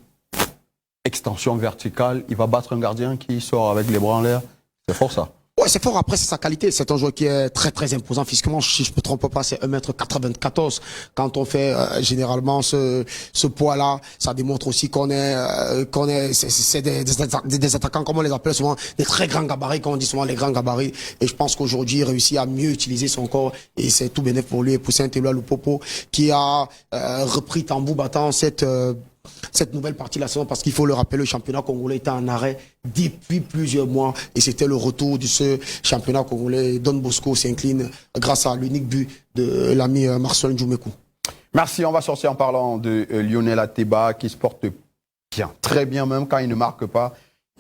Extension verticale, il va battre un gardien qui sort avec les bras en l'air. C'est fort ça. Ouais, c'est fort. Après, c'est sa qualité. C'est un joueur qui est très, très imposant physiquement. Si je me trompe pas, c'est 1m94. Quand on fait généralement ce poids-là, ça démontre aussi c'est des attaquants, comme on les appelle souvent, des très grands gabarits, comme on dit souvent les grands gabarits. Et je pense qu'aujourd'hui, il réussit à mieux utiliser son corps et c'est tout bénéf pour lui et pour Saint-Éloi Lupopo qui a repris tambour battant cette nouvelle partie de la saison, parce qu'il faut le rappeler, le championnat congolais était en arrêt depuis plusieurs mois et c'était le retour de ce championnat congolais. Don Bosco s'incline grâce à l'unique but de l'ami Maxwell Njumeku. Merci, on va sortir en parlant de Lionel Ateba qui se porte bien, très bien même quand il ne marque pas.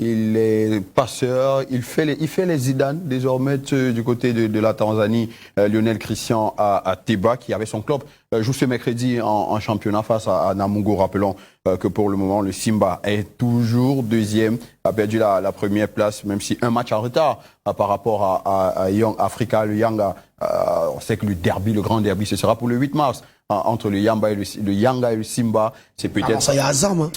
Il est passeur, il fait les Zidane désormais du côté de la Tanzanie. Lionel Christian Ateba qui avait son club joue ce mercredi en championnat face à Namungo, rappelons que pour le moment, le Simba est toujours deuxième, a perdu la première place, même si un match en retard par rapport à Young Africa, le Yanga. On sait que le derby, le grand derby, ce sera pour le 8 mars. Entre le Yanga et le Simba, c'est peut-être... ça y a Azam, hein.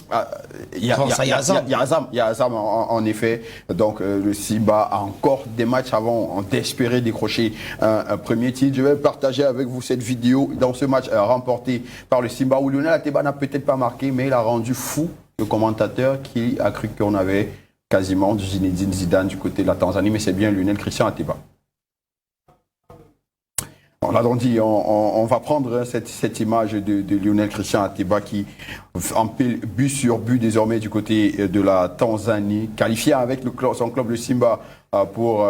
Il y a Azam en effet. Donc le Simba a encore des matchs avant d'espérer décrocher un premier titre. Je vais partager avec vous cette vidéo dans ce match remporté par le Simba où Lionel Ateba n'a peut-être pas marqué, mais il a rendu fou le commentateur qui a cru qu'on avait quasiment du Zinedine Zidane du côté de la Tanzanie, mais c'est bien Lionel Christian Ateba. On a donc dit, on va prendre cette image de Lionel Christian Ateba qui empile but sur but désormais du côté de la Tanzanie, qualifié avec son club le Simba pour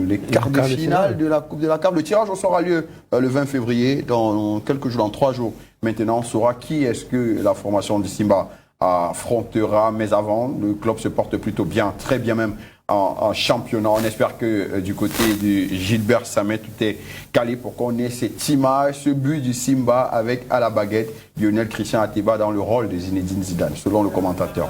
les quarts de finale de la Coupe de la CAF. Le tirage aura lieu le 20 février, dans quelques jours, dans 3 jours. Maintenant, on saura qui est-ce que la formation du Simba affrontera, mais avant, le club se porte plutôt bien, très bien même, en championnat. On espère que du côté de Gilbert Samet, tout est calé pour qu'on ait cette image, ce but du Simba avec à la baguette Lionel Christian Ateba dans le rôle de Zinedine Zidane, selon le commentateur.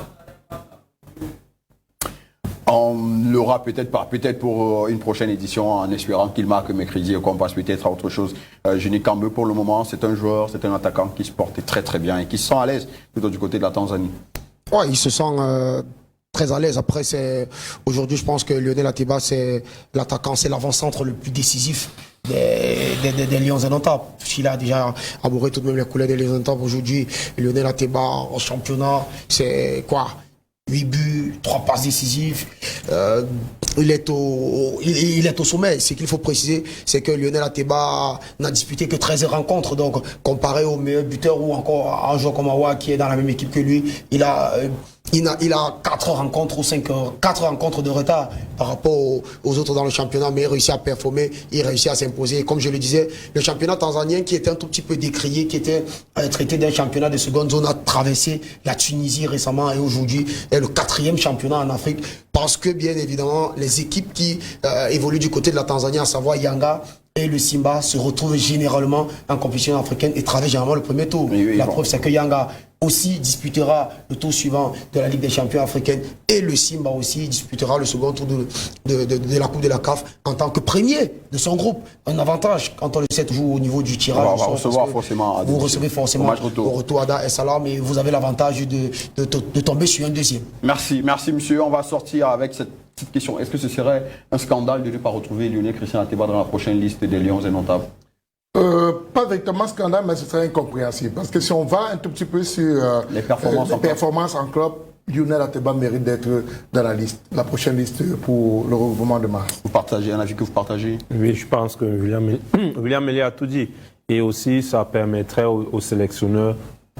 On l'aura peut-être pas, peut-être pour une prochaine édition, en espérant qu'il marque mercredi et qu'on passe peut-être à autre chose. Jenny Kambe, pour le moment, c'est un joueur, c'est un attaquant qui se porte très très bien et qui se sent à l'aise plutôt du côté de la Tanzanie. Ouais, il se sent très à l'aise. Après, aujourd'hui, je pense que Lionel Ateba, c'est l'attaquant, c'est l'avant-centre le plus décisif des Lions Indomptables. Il a déjà arboré tout de même les couleurs des Lions Indomptables. Aujourd'hui, Lionel Ateba en championnat, c'est quoi? 8 buts, 3 passes décisives. Il est au sommet. Ce qu'il faut préciser, c'est que Lionel Ateba n'a disputé que 13 rencontres. Donc, comparé au meilleur buteur ou encore à un joueur comme Awa qui est dans la même équipe que lui, il a 4 rencontres ou 4 rencontres de retard par rapport aux autres dans le championnat, mais il réussit à performer, il réussit à s'imposer. Et comme je le disais, le championnat tanzanien qui était un tout petit peu décrié, qui était traité d'un championnat de seconde zone, a traversé la Tunisie récemment et aujourd'hui est le 4e championnat en Afrique parce que bien évidemment les équipes qui évoluent du côté de la Tanzanie, à savoir Yanga et le Simba, se retrouvent généralement en compétition africaine et traversent généralement le premier tour. Oui, la preuve, c'est que Yanga aussi disputera le tour suivant de la Ligue des champions africaine et le Simba aussi disputera le second tour de la Coupe de la CAF en tant que premier de son groupe. Un avantage quand on le sait toujours au niveau du tirage. On va recevoir forcément vous recevez forcément au retour à Dar es Salaam, mais vous avez l'avantage de tomber sur un deuxième. Merci monsieur. On va sortir avec cette petite question. Est-ce que ce serait un scandale de ne pas retrouver Lionel Christian Ateba dans la prochaine liste des Lions Indomptables? Pas directement scandale, mais ce serait incompréhensible. Parce que si on va un tout petit peu sur les performances en club, Lionel Ateba mérite d'être dans la liste, la prochaine liste pour le regroupement de mars. Vous partagez un avis que vous partagez? Oui, je pense que William Melia a tout dit. Et aussi, ça permettrait aux sélectionneurs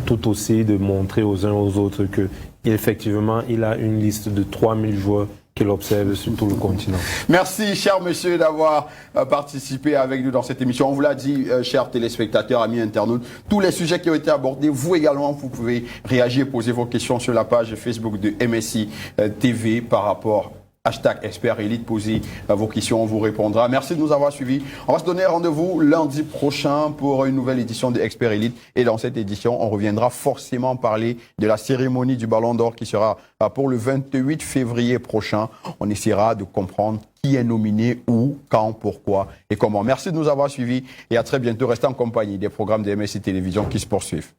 tout aussi de montrer aux uns aux autres que effectivement, il a une liste de 3000 joueurs qu'il observe sur tout le continent. Merci, cher monsieur, d'avoir participé avec nous dans cette émission. On vous l'a dit, chers téléspectateurs, amis internautes, tous les sujets qui ont été abordés, vous également, vous pouvez réagir, poser vos questions sur la page Facebook de MSI TV par rapport #Expert Elite, posez vos questions, on vous répondra. Merci de nous avoir suivis. On va se donner rendez-vous lundi prochain pour une nouvelle édition de Expert Elite. Et dans cette édition, on reviendra forcément parler de la cérémonie du Ballon d'Or qui sera pour le 28 février prochain. On essaiera de comprendre qui est nominé, où, quand, pourquoi et comment. Merci de nous avoir suivis et à très bientôt. Restez en compagnie des programmes de MSI Télévision qui se poursuivent.